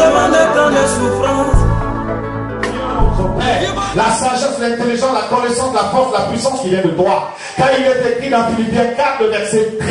devant le temps de souffrance. La sagesse, l'intelligence, la connaissance, la force, la puissance qui vient de toi. Car il est écrit dans Philippiens 4, le verset 13.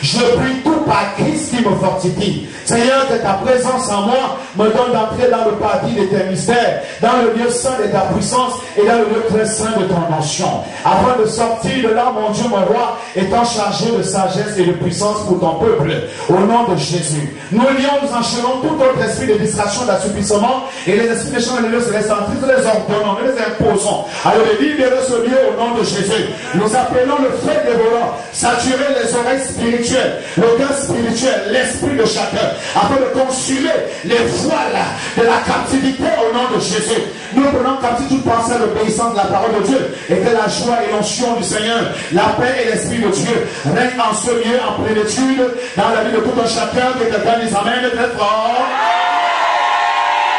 Je prie tout par Christ qui me fortifie. Seigneur, que ta présence en moi me donne d'entrer dans le paradis de tes mystères, dans le lieu saint de ta puissance et dans le lieu très saint de ton onction. Afin de sortir de là, mon Dieu, mon roi, étant chargé de sagesse et de puissance pour ton peuple. Au nom de Jésus. Nous lions, nous enchaînons tout autre esprit de distraction, d'assouplissement et les esprits méchants et les lieux célestes, nous les ordonnons, nous les imposons. Alors libérez ce lieu au nom de Jésus. Nous appelons le feu dévorant, saturer les oreilles spirituelles, le cœur spirituel, l'esprit de chacun, afin de consumer les voiles de la captivité au nom de Jésus. Nous prenons captif toute pensée à l'obéissance de la parole de Dieu, et que la joie et l'onction du Seigneur, la paix et l'esprit de Dieu règnent en ce lieu, en plénitude, dans la vie de tout un chacun. Que quelqu'un les amène très fort.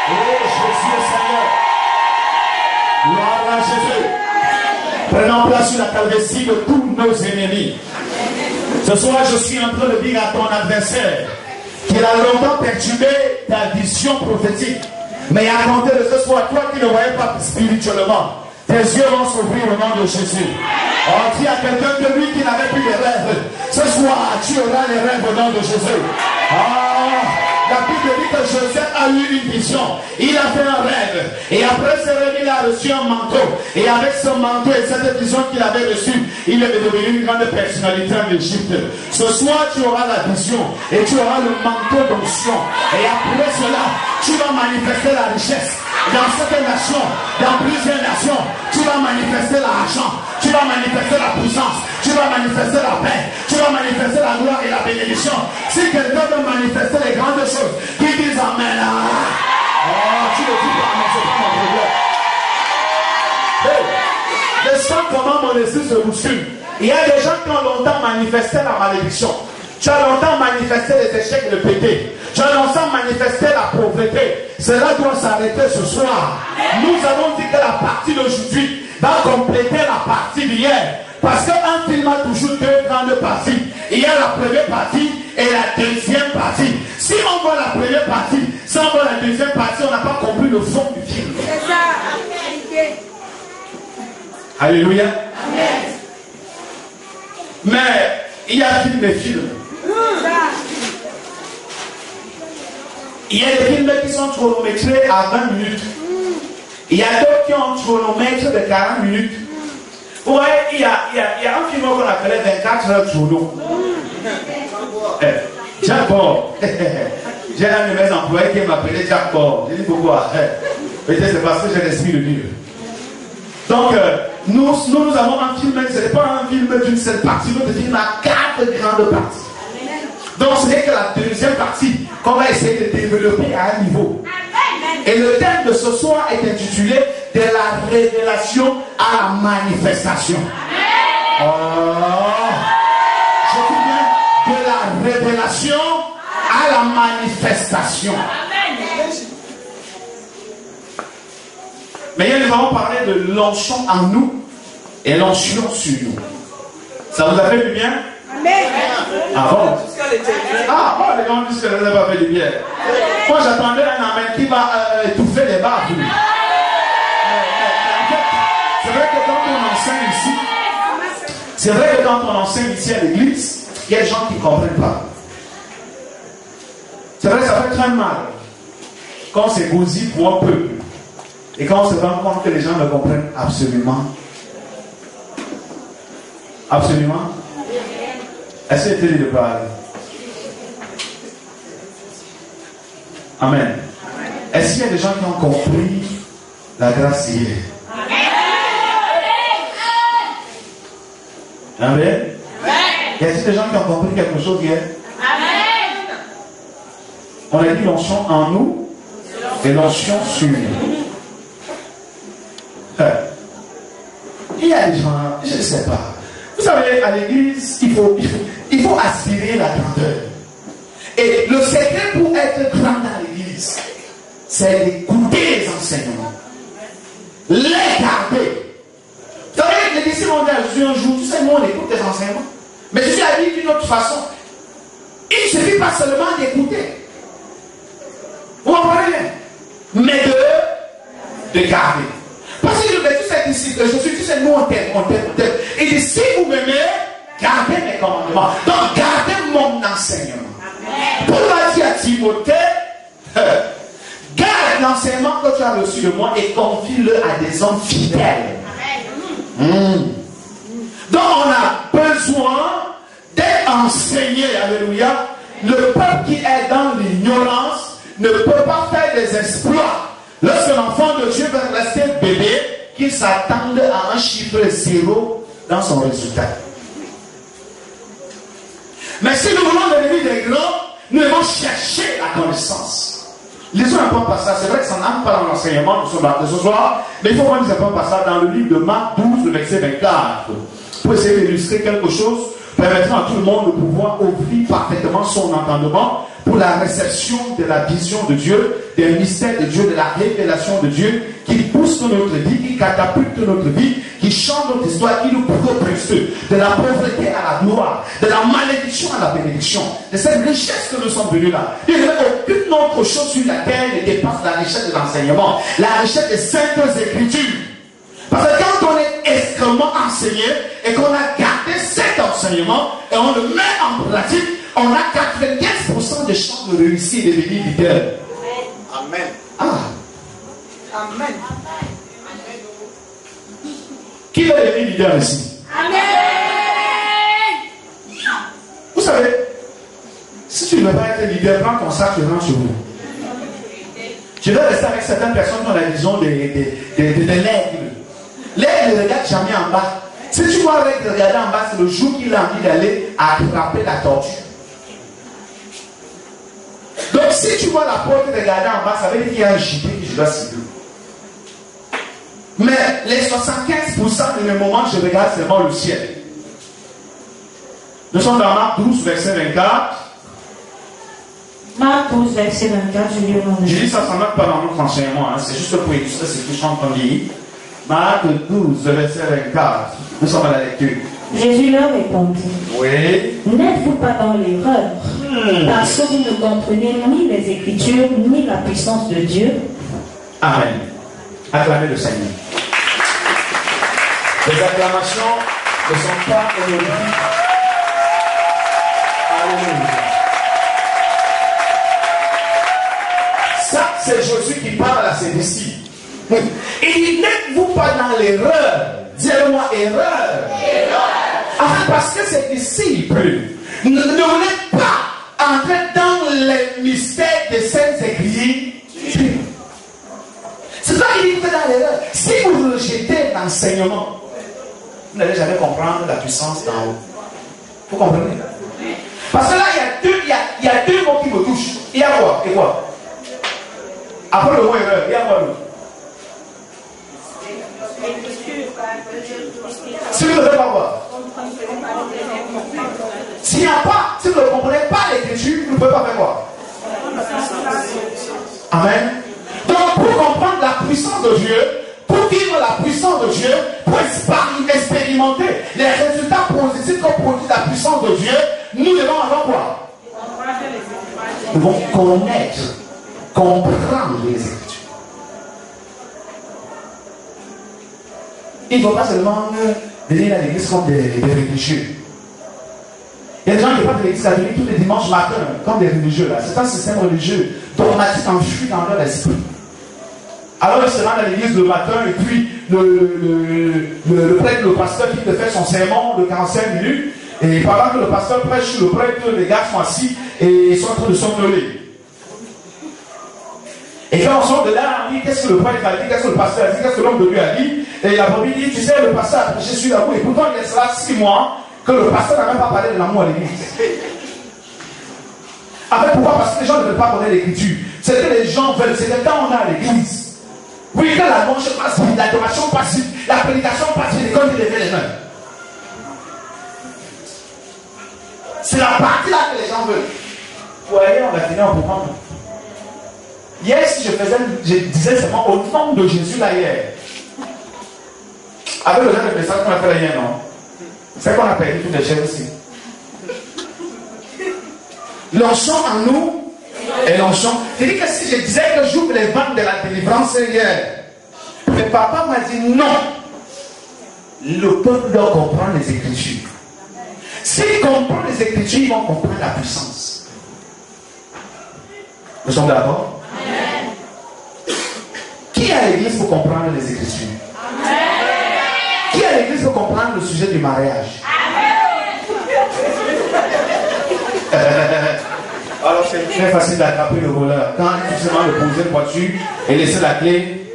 Oh Jésus Seigneur. Gloire à Jésus. Prenons place sur la calvitie de tous nos ennemis. Ce soir, je suis en train de dire à ton adversaire qu'il a longtemps perturbé ta vision prophétique. Mais à compter de ce soir, toi qui ne voyais pas spirituellement, tes yeux vont s'ouvrir au nom de Jésus. On dit à quelqu'un de lui qui n'avait plus de rêves. Ce soir, tu auras les rêves au nom de Jésus. La Bible dit que Joseph a eu une vision. Il a fait un rêve. Et après ce rêve, il a reçu un manteau. Et avec ce manteau et cette vision qu'il avait reçue, il est devenu une grande personnalité en Égypte. Ce soir, tu auras la vision. Et tu auras le manteau d'onction. Et après cela, tu vas manifester la richesse. Dans cette nation, dans plusieurs nations, tu vas manifester l'argent. Tu vas manifester la puissance. Tu vas manifester la paix. Tu vas manifester la gloire et la bénédiction. Si quelqu'un veut manifester les grandes choses, qui disent Amen. Tu le dis pas, mais c'est pas mon problème. Je sens comment mon esprit se bouscule. Il y a des gens qui ont longtemps manifesté la malédiction. Tu as longtemps manifesté les échecs de pété. Tu as longtemps manifesté la pauvreté. Cela doit s'arrêter ce soir. Nous avons dit que la partie d'aujourd'hui va compléter la partie d'hier. Parce qu'un film a toujours deux grandes parties. Il y a la première partie et la deuxième partie. Si on voit la première partie, si on voit la deuxième partie, on n'a pas compris le fond du film. C'est ça. Alléluia. Amen. Mais il y a film et film. Il y a des films qui sont chronométrés à 20 minutes. Il y a d'autres qui ont un chronomètre de 40 minutes. Vous voyez, il y a un film qu'on appelait 24 heures chrono. Jack Ball. J'ai un de mes employés qui m'appelait Jack Ball. J'ai dit pourquoi? Peut-être c'est parce que j'ai l'esprit de Dieu. Donc, nous avons un film, mais ce n'est pas un film d'une seule partie. Notre film a 4 grandes parties. Donc, ce n'est que la deuxième partie qu'on va essayer de développer à un niveau. Et le thème de ce soir est intitulé de la révélation à la manifestation. Je dis bien de la révélation à la manifestation. Mais hier nous avons parlé de l'onction en nous et l'onction sur nous. Ça vous a fait du bien? Ah bon? Ah bon, les gens disent que ça n'a pas fait du bien. Moi j'attendais un amen qui va étouffer les barres. C'est vrai que quand on enseigne ici, c'est vrai que quand on enseigne ici à l'église, il y a des gens qui ne comprennent pas. C'est vrai que ça fait très mal quand c'est gosier pour un peuple et quand on se rend compte que les gens ne comprennent absolument. Absolument. Est-ce que tu de parler? Amen. Est-ce qu'il y a des gens qui ont compris la grâce hier? Amen. Y a-t-il des gens qui ont compris quelque chose hier? Amen. On a dit l'onction en nous et l'onction sur nous. Il y a des gens, je ne sais pas. Vous savez, à l'église, il faut aspirer la grandeur. Et le secret pour être grand à l'église, c'est d'écouter les enseignements. Les garder. Vous savez, les disciples ont dit à Jésus un jour, tu sais, nous on écoute les enseignements. Mais Jésus a dit d'une autre façon. Il ne suffit pas seulement d'écouter. Vous Vous comprenez? Mais de garder. Parce que le verset c'est ici, que Jésus dit, c'est nous on t'aime, on t'aime, on t'aime. Il dit, si vous m'aimez, gardez mes commandements. Donc gardez mon enseignement. Pour la dire à Timothée, garde l'enseignement que tu as reçu de moi et confie-le à des hommes fidèles. Donc on a besoin d'être enseigné, alléluia. Le peuple qui est dans l'ignorance ne peut pas faire des exploits. Lorsque l'enfant de Dieu va rester bébé, qu'il s'attende à un chiffre 0 dans son résultat. Mais si nous voulons devenir des grands, nous devons chercher la connaissance. Lisons un peu passage. C'est vrai que ça n'entre pas dans l'enseignement de ce soir, mais il faut voir un peu passage dans le livre de Marc 12, le verset 24. Pour essayer d'illustrer quelque chose permettant à tout le monde de pouvoir ouvrir parfaitement son entendement pour la réception de la vision de Dieu, des mystères de Dieu, de la révélation de Dieu, qui pousse notre vie, qui catapulte notre vie, qui change notre histoire, qui nous propulse de la pauvreté à la gloire, de la malédiction à la bénédiction, de cette richesse que nous sommes venus là. Il n'y a aucune autre chose sur la terre ne dépasse la richesse de l'enseignement, la richesse des saintes écritures. Parce que quand on est extrêmement enseigné et qu'on a gardé cet enseignement et on le met en pratique, on a 95% de chances de réussir et de devenir leader. Amen. Ah. Amen. Qui va devenir leader ici? Amen. Vous savez, si tu ne veux pas être leader, prends ton sac et rentre chez vous. Je vais rester avec certaines personnes dans la vision de l'aigle. L'aigle ne regarde jamais en bas. Si tu vois l'aigle regarder en bas, c'est le jour qu'il a envie d'aller attraper la tortue. Donc si tu vois la porte regarder en bas, ça veut dire qu'il y a un gibier que je dois cibler. Mais les 75% de mes moments, je regarde seulement le ciel. Nous sommes dans Marc 12, verset 24. Marc 12, verset 24, je lis au nom de Je dis Jésus. ça sans mettre pas dans notre enseignement, hein. C'est juste pour illustrer ce que je suis en train de dire. Marc 12, verset 24. Nous sommes à la lecture. Jésus leur répondit, Oui. n'êtes-vous pas dans l'erreur parce que vous ne comprenez ni les Écritures ni la puissance de Dieu? Amen. Acclamez le Seigneur. Les acclamations ne sont pas honorifiques. Alléluia. Ça, c'est Jésus qui parle à ses disciples. Il dit, n'êtes-vous pas dans l'erreur? Dis-le-moi, erreur. Parce que ces disciples ne voulaient pas entrer dans les mystères des saintes écritures. C'est ça qu'il dit, vous êtes dans l'erreur. Si vous rejetez l'enseignement, vous n'allez jamais comprendre la puissance d'en haut. Vous comprenez? Parce que là, il y a deux mots qui me touchent. Il y a quoi? Et quoi? Après le mot erreur, il y a quoi d'autre? Si vous ne savez pas quoi? S'il n'y a pas, si vous ne comprenez pas l'écriture, vous ne pouvez pas faire quoi? Amen. Donc, pour comprendre la puissance de Dieu, pour vivre la puissance de Dieu, pour expérimenter les résultats positifs qu'on produit la puissance de Dieu, nous devons avoir quoi? Nous devons connaître, comprendre les Écritures. Il ne faut pas seulement venir à l'église comme des religieux. Il y a des gens qui partent de l'église catholique tous les dimanches matin, comme des religieux. Là. C'est un système religieux dogmatique enfui dans leur esprit. Alors ils se rendent à l'église le matin et puis le prêtre, le pasteur qui te fait son sermon de 45 minutes. Et pendant que le pasteur prêche, le prêtre, les gars sont assis et ils sont en train de somnoler. Et quand on sort de là, on dit qu'est-ce que le prêtre a dit, qu'est-ce que le pasteur a dit, qu'est-ce que l'homme de Dieu a dit. Et la Bible dit, tu sais, le pasteur a prêché sur l'amour. Et pourtant, il y a cela 6 mois que le pasteur n'a même pas parlé de l'amour à l'église. En fait, pourquoi? Parce que les gens ne veulent pas connaître l'écriture. C'est que les gens veulent, c'est que quand on est à l'église, oui, quand la louange passe vite, l'adoration passe vite, la prédication passe vite, et quand il lève les mains. C'est la partie là que les gens veulent. Vous voyez, on va finir en comprendre. Hier, si je disais seulement au nom de Jésus là hier. Avec le genre de message qu'on a fait là hier, non? C'est qu'on a perdu toutes les chaînes ici. L'onction en nous Et l'on chante. Je dis que si je disais que j'ouvre les vannes de la délivrance hier, mais papa m'a dit non. Le peuple doit comprendre les Écritures. S'ils comprennent les Écritures, ils vont comprendre la puissance. Nous sommes d'accord? Qui est à l'église pour comprendre les Écritures? Qui est à l'église pour comprendre le sujet du mariage? Alors c'est très facile d'attraper le voleur. Quand il faut seulement le poser une voiture et laisser la clé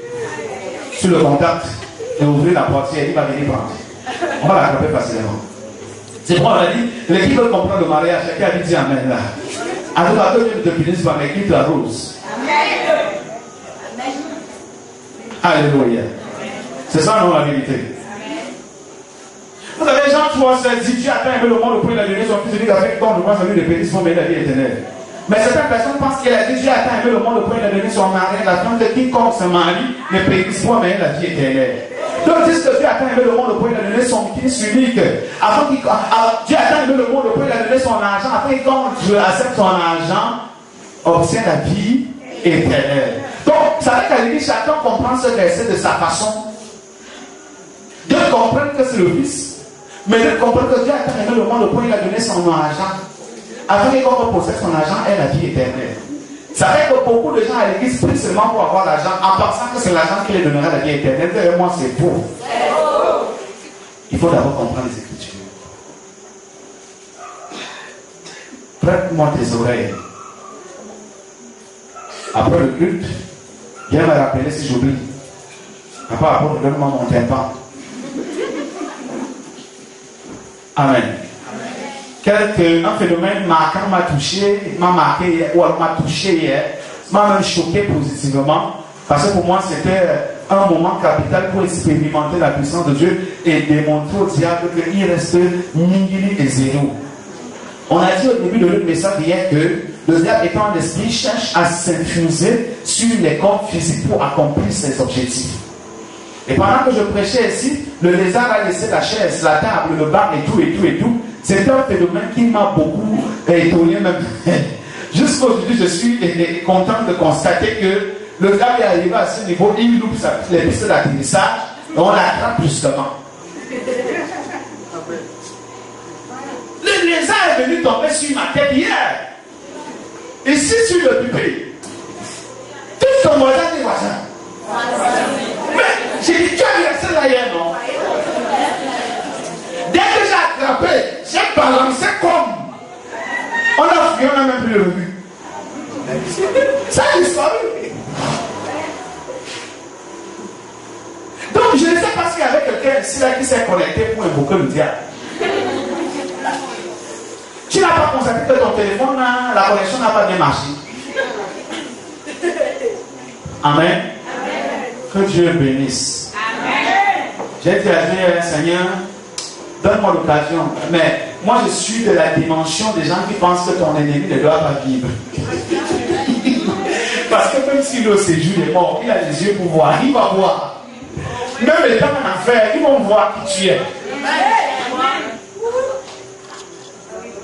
sur le contact et ouvrir la portière, il va venir prendre. On va l'attraper facilement. C'est pourquoi on a dit, les qui veulent comprendre le mariage, chacun a dit amen là. En tout cas, eux ne te finissent pas, mais quitte la rose. Alléluia. C'est ça, non, la vérité. Vous savez, Jean 3, dit Dieu a tant aimé le monde au point de donner son fils unique avec quand le roi celui de pénis pour mener la vie éternelle. Mais certaines personnes pensent qu'il a dit Dieu a tant aimé le monde au point de donner son mari la femme de quiconque se marie ne pénis pour mener la vie éternelle. Donc disent que Dieu a tant aimé le monde au point de donner son fils unique. Avant qu'il Dieu a tant aimé le monde au point de donner son argent. Après, quand Dieu accepte son argent, obtient la vie éternelle. Donc, ça veut qu'à l'église, chacun comprend ce verset de sa façon. Dieu comprend que c'est le Fils. Mais Dieu comprend que Dieu a tant aimé le monde au point où il a donné son argent. Afin que quand on possède son argent, ait la vie éternelle. Ça fait que beaucoup de gens à l'église prient seulement pour avoir l'argent en pensant que c'est l'argent qui les donnera la vie éternelle. Et moi, c'est faux. Il faut d'abord comprendre les Écritures. Prête-moi tes oreilles. Après le culte, viens me rappeler si j'oublie. Papa, donne-moi mon tympan. Amen. Un phénomène marquant m'a touché, m'a marqué, ou m'a touché hier, m'a même choqué positivement, parce que pour moi c'était un moment capital pour expérimenter la puissance de Dieu et démontrer au diable qu'il reste nihil et zéro. On a dit au début de notre message hier que le diable étant l'esprit cherche à s'infuser sur les corps physiques pour accomplir ses objectifs. Et pendant que je prêchais ici, le lézard a laissé la chaise, la table, le banc et tout. C'est un phénomène qui m'a beaucoup étonné même. Jusqu'aujourd'hui, je suis content de constater que le gars est arrivé à ce niveau, il loupe les pistes d'atterrissage et on l'attrape justement. Le lézard est venu tomber sur ma tête hier. Ici sur le pupitre. Tout ton voisin des voisins. Mais j'ai dit, tu as laissé là hier, non? Dès que j'ai attrapé, j'ai balancé comme. On a fui, on n'a même plus le revu. Ça a disparu. Donc je ne sais pas s'il y avait quelqu'un ici là qui s'est connecté pour invoquer le diable. Tu n'as pas constaté que ton téléphone, la connexion n'a pas bien marché. Amen. Que Dieu bénisse. Amen. J'ai dit à Dieu, Seigneur, donne-moi l'occasion. Mais moi, je suis de la dimension des gens qui pensent que ton ennemi ne doit pas vivre. Parce que même s'il est au séjour des morts, il a les yeux pour voir, il va voir. Même les gens en enfer, ils vont voir qui tu es.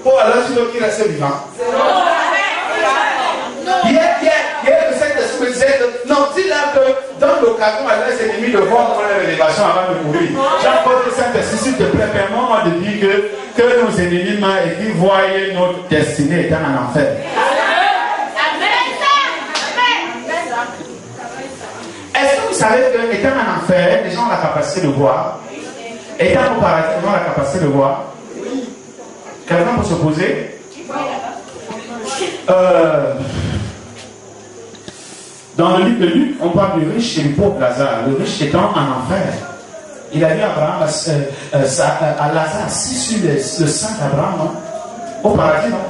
Oh, alors tu veux qu'il reste vivant. Non, dis-leur que dans l'occasion, à leurs ennemis de voir comment la révélation avant de mourir. J'apporte le Saint-Esprit, s'il te plaît, permets-moi de dire que nos ennemis et qui voient notre destinée étant en enfer. Est-ce que vous savez qu'étant en enfer, les gens ont la capacité de voir? Étant au paradis, les gens ont la capacité de voir? Quelqu'un peut se poser? Dans le livre de Luc, on parle du riche et du pauvre Lazare. Le riche étant en enfer. Il a vu Abraham, Lazare assis sur le sein d'Abraham, non? Au paradis, non?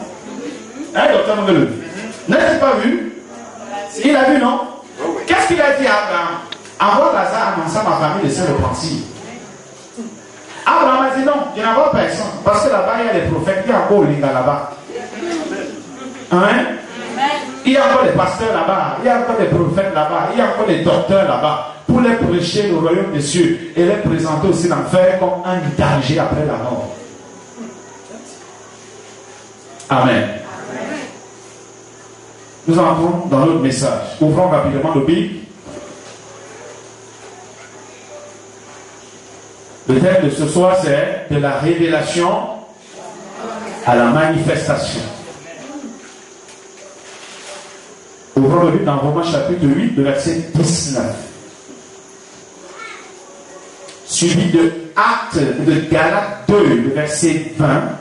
Hein, docteur Mougelou? N'as-tu pas vu? Il a vu, non? Qu'est-ce qu'il a dit à Abraham? Envoie Lazare annoncer à ma famille de se repentir. Abraham a dit non, je n'envoie personne. Parce que là-bas, il y a les prophètes, il y a encore les gars là-bas. Hein? Il y a encore des pasteurs là-bas, il y a encore des prophètes là-bas, il y a encore des docteurs là-bas pour les prêcher le royaume des cieux et les présenter aussi l'enfer comme un danger après la mort. Amen. Nous entrons dans notre message. Ouvrons rapidement nos Bibles. Le thème de ce soir, c'est de la révélation à la manifestation. Ouvrons le livre dans Romains chapitre 8, le verset 19. Suivi de Actes de Galates 2, le verset 20.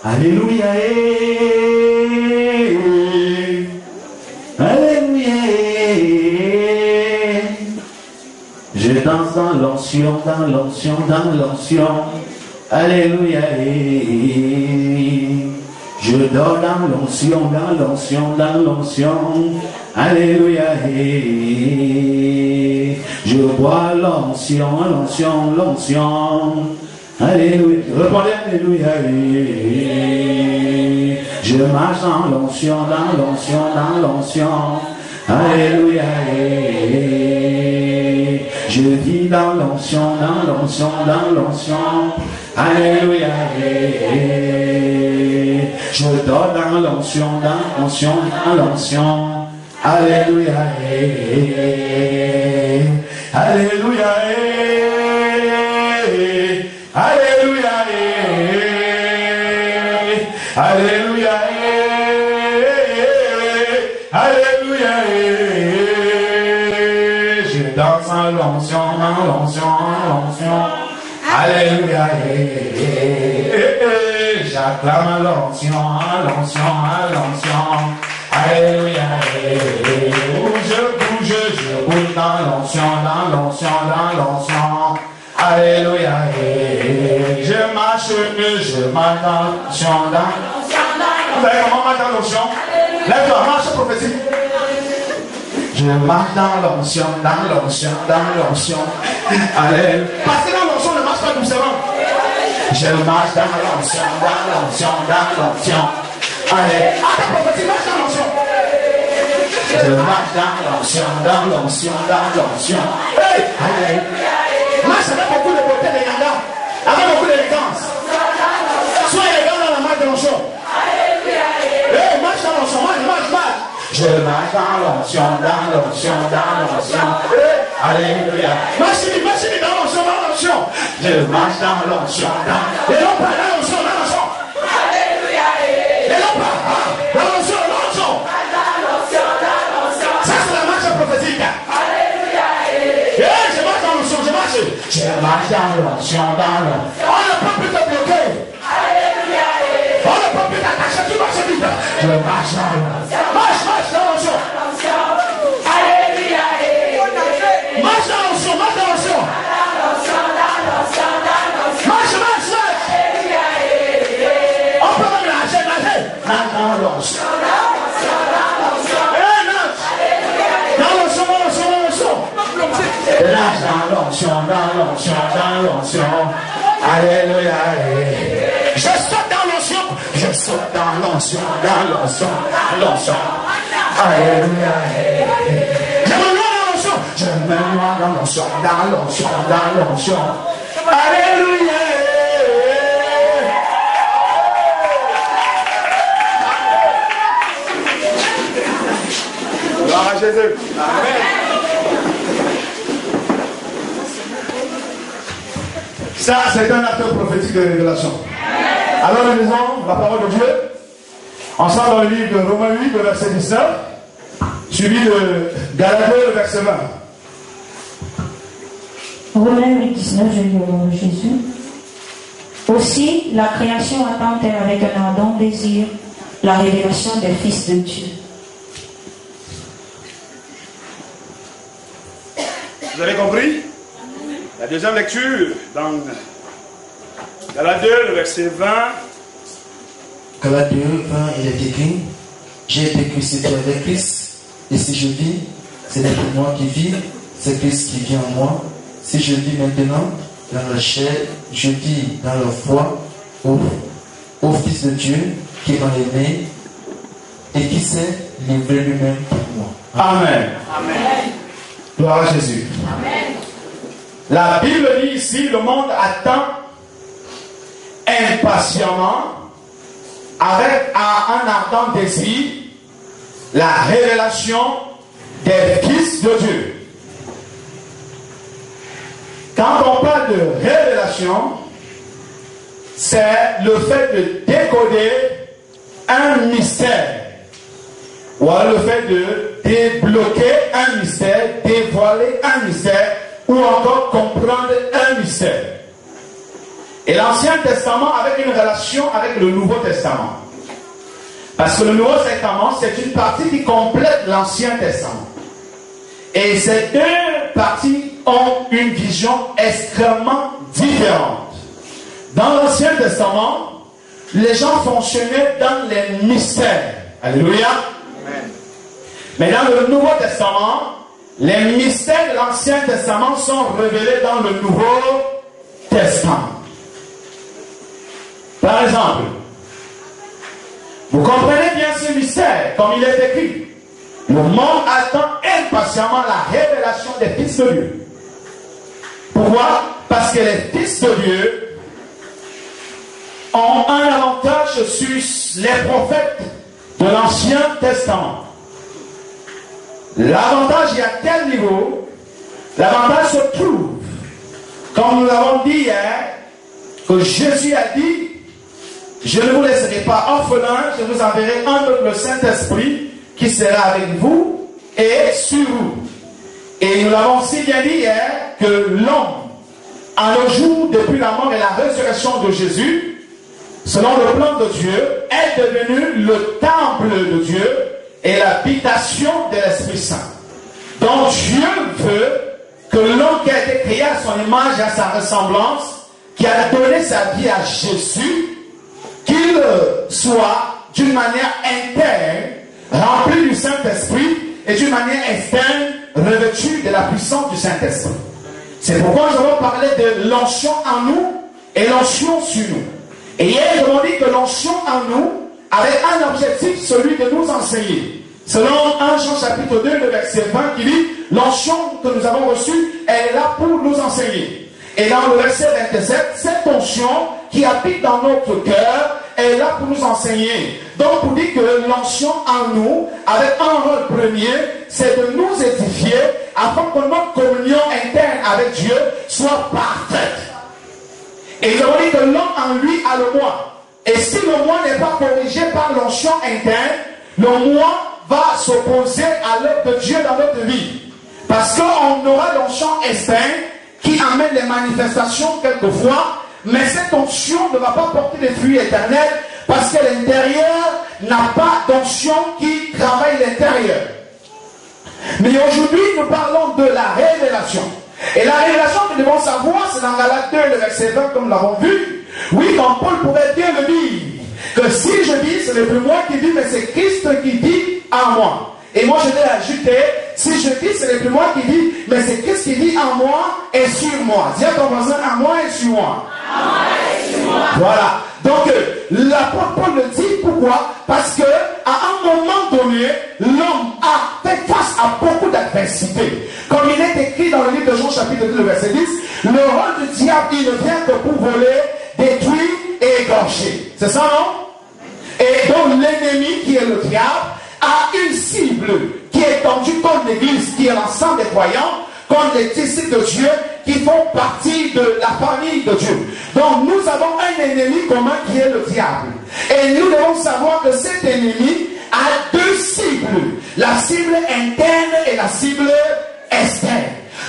Alléluia. Alléluia. Je danse dans l'onction, dans l'onction, dans l'onction. Alléluia. Je dors dans l'onction, dans l'onction, dans l'onction. Alléluia. Je bois l'onction, l'onction, l'onction. Alléluia. Répondez Alléluia. Je marche dans l'onction, dans l'onction, dans l'onction. Alléluia. Je vis dans l'onction, dans l'onction, dans l'onction. Alléluia. Je dors dans l'onction, dans l'onction, dans l'onction. Alléluia. Alléluia. Alléluia. Alléluia. Alléluia. Je danse en l'onction, en l'onction, en l'onction. Alléluia. J'acclame l'onction, l'onction, l'onction. Alléluia. Je bouge dans l'onction, dans l'onction, dans l'onction. Alléluia. Je marche dans l'onction, dans l'onction. Vous savez comment marcher dans l'onction? Lève-toi, marche prophétique. Je marche dans l'onction, dans l'onction, dans l'onction. Alléluia. Parce que dans l'onction, ne marche pas doucement. Je marche dans l'onction, dans l'onction, dans l'onction. Allez, attends, prophétique, marche dans l'onction. Je marche dans l'onction, dans l'onction, dans l'onction. Allez. Marche avec beaucoup de beauté de Yanga, avec beaucoup d'élégance. Sois élégant dans la marche de l'onction. Marche dans l'onction, marche. Je marche dans l'onction, dans l'onction, dans l'onction. Alléluia. Marche dans l'onction, dans l'onction. Je marche dans l'onction, dans l'onction, dans l'onction. Alléluia. Et non pas, dans l'onction, dans l'onction. Ça c'est la marche prophétique. Je marche dans l'onction, dans l'onction. On ne peut plus te bloquer. Alléluia. On ne peut plus t'attacher, tu marches vite. Je marche dans l'onction. Marche dans l'onction. Alléluia. Marche dans l'onction, marche dans l'onction. Marche. Alléluia. On peut même nager. Marche dans l'onction. Lâche dans l'onction, dans l'onction, dans l'onction. Alléluia. Je saute dans l'onction. Je saute dans l'onction, dans l'onction, dans l'onction. Alléluia. Je me noie dans l'onction. Je me noie dans l'onction, dans l'onction, dans l'onction. Alléluia. Gloire à Jésus. Amen. Ça, c'est un acte prophétique de révélation. Alors, nous lisons la parole de Dieu. Ensemble dans le livre de Romains 8, le verset 19, suivi de Galates 2, le verset 20. Romains 8, 19, je lis au nom de Jésus. Aussi, la création attend-elle avec un ardent désir la révélation des fils de Dieu. Vous avez compris? La deuxième lecture dans Galates 2, le verset 20. Galates 2, 20, il est écrit: j'ai été crucifié avec Christ, et si je vis, ce n'est plus moi qui vis, c'est Christ qui vit en moi. Si je vis maintenant dans la chair, je vis dans la foi au Fils de Dieu qui m'a aimé et qui s'est livré lui-même pour moi. Amen. Amen. Gloire à Jésus. Amen. La Bible dit ici, le monde attend impatiemment, avec un ardent désir, la révélation des fils de Dieu. Quand on parle de révélation, c'est le fait de décoder un mystère. Ou alors le fait de débloquer un mystère, dévoiler un mystère, ou encore comprendre un mystère. Et l'Ancien Testament avec une relation avec le Nouveau Testament. Parce que le Nouveau Testament, c'est une partie qui complète l'Ancien Testament. Et ces deux parties ont une vision extrêmement différente. Dans l'Ancien Testament, les gens fonctionnaient dans les mystères. Alléluia. Amen. Mais dans le Nouveau Testament, les mystères de l'Ancien Testament sont révélés dans le Nouveau Testament. Par exemple, vous comprenez bien ce mystère, comme il est écrit. Le monde attend impatiemment la révélation des fils de Dieu. Pourquoi? Parce que les fils de Dieu ont un avantage sur les prophètes de l'Ancien Testament. L'avantage est à quel niveau? L'avantage se trouve, comme nous l'avons dit hier, que Jésus a dit: je ne vous laisserai pas orphelins, je vous enverrai un autre, le Saint-Esprit, qui sera avec vous et sur vous. Et nous l'avons si bien dit hier que l'homme, à nos jours, depuis la mort et la résurrection de Jésus, selon le plan de Dieu, est devenu le temple de Dieu et l'habitation de l'Esprit Saint. Donc Dieu veut que l'homme qui a été créé à son image et à sa ressemblance, qui a donné sa vie à Jésus, qu'il soit d'une manière interne rempli du Saint-Esprit et d'une manière externe revêtu de la puissance du Saint-Esprit. C'est pourquoi nous avons parlé de l'onction en nous et l'onction sur nous. Et hier, nous avons dit que l'onction en nous avait un objectif, celui de nous enseigner. Selon 1 Jean chapitre 2, le verset 20, qui dit: l'onction que nous avons reçue, elle est là pour nous enseigner. Et dans le verset 27, cette onction qui habite dans notre cœur est là pour nous enseigner. Donc, pour dire que l'onction en nous, avec un rôle premier, c'est de nous édifier afin que notre communion interne avec Dieu soit parfaite. Et nous avons dit que l'homme en lui a le moi. Et si le moi n'est pas corrigé par l'onction interne, le moi va s'opposer à l'œuvre de Dieu dans notre vie. Parce qu'on aura l'onction externe qui amène les manifestations quelquefois, mais cette onction ne va pas porter des fruits éternels parce que l'intérieur n'a pas d'onction qui travaille l'intérieur. Mais aujourd'hui, nous parlons de la révélation. Et la révélation que nous devons savoir, c'est dans Galates 2, le verset 20, comme nous l'avons vu. Oui, comme Paul pouvait bien le dire, que si je dis, ce n'est plus moi qui dis, mais c'est Christ qui dit en moi. Et moi, je vais ajouter, si je dis, ce n'est plus moi qui dis, mais c'est Christ qui dit en moi et sur moi. Dis à ton voisin, en moi et sur moi. En moi et sur moi. Voilà. Donc, l'apôtre Paul le dit, pourquoi? Parce que à un moment donné, l'homme a fait face à beaucoup d'adversité. Comme il est écrit dans le livre de Jean, chapitre 2, verset 10, le rôle du diable, il ne vient que pour voler, détruire et égorger. C'est ça, non? Et donc, l'ennemi, qui est le diable, a une cible qui est tendue comme l'Église, qui est l'ensemble des croyants, comme les disciples de Dieu, qui font partie de la famille de Dieu. Donc nous avons un ennemi commun qui est le diable. Et nous devons savoir que cet ennemi a deux cibles. La cible interne et la cible externe.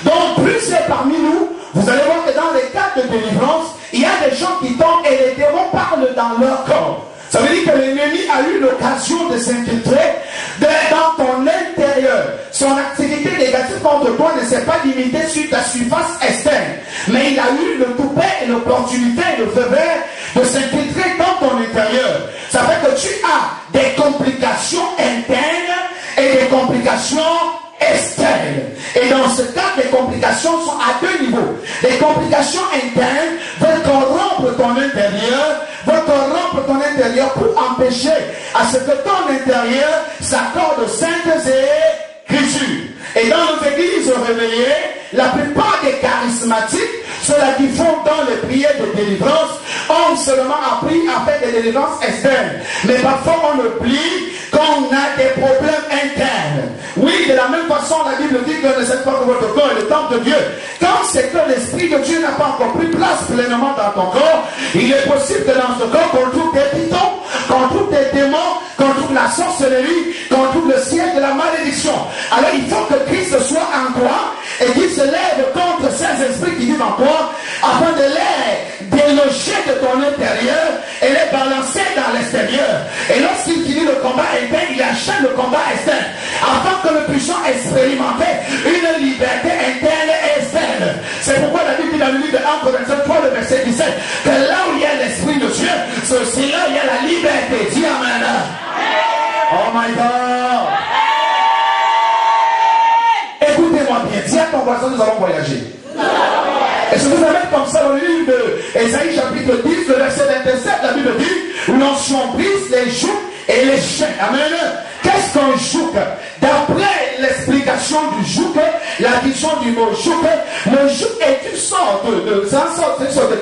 Donc plusieurs parmi nous, vous allez voir que dans les cas de délivrance, il y a des gens qui tombent et les démons parlent dans leur corps. Ça veut dire que l'ennemi a eu l'occasion de s'infiltrer dans ton intérieur. Son activité négative contre toi ne s'est pas limitée sur ta surface externe. Mais il a eu le toupet et l'opportunité et le feu vert de s'infiltrer dans ton intérieur. Ça fait que tu as des complications internes et des complications externes. Et dans ce cas, les complications sont à deux niveaux. Les complications internes veulent corrompre ton intérieur, pour empêcher à ce que ton intérieur s'accorde aux saintes écritures. Et dans nos églises réveillées, la plupart des charismatiques, ceux-là qui font dans les prières de délivrance, ont ont seulement appris à faire des délivrances externes. Mais parfois on oublie qu'on a des problèmes internes. Oui, de la même façon, la Bible dit que ne sait pas que votre corps est le temple de Dieu. Quand c'est que l'Esprit de Dieu n'a pas encore pris place pleinement dans ton corps, il est possible que dans ce corps, qu'on trouve des pitons, qu'on trouve des démons, qu'on trouve la sorcellerie, qu'on trouve le siège de la malédiction. Alors il faut que Christ soit en toi et qu'il se lève contre ces esprits qui vivent en toi afin de les déloger de ton intérieur et les balancer dans l'extérieur. Et lorsqu'il finit le combat interne, il achète le combat externe afin que nous puissions expérimenter une liberté interne et externe. C'est pourquoi la Bible dit dans le livre de 1 Corinthiens 3, le verset 17, que là où il y a l'Esprit de Dieu, c'est aussi là où il y a la liberté. Dis amen. Oh my God. Écoutez-moi bien, dis à ton voisin, nous allons voyager. Et je vous amène comme ça dans le livre de Ésaïe chapitre 10, le verset 27, la Bible dit, l'onction brise les jougs et les chaînes. Amen. Qu'est-ce qu'un joug? D'après l'explication du joug, la question du mot joug, le joug est une sorte de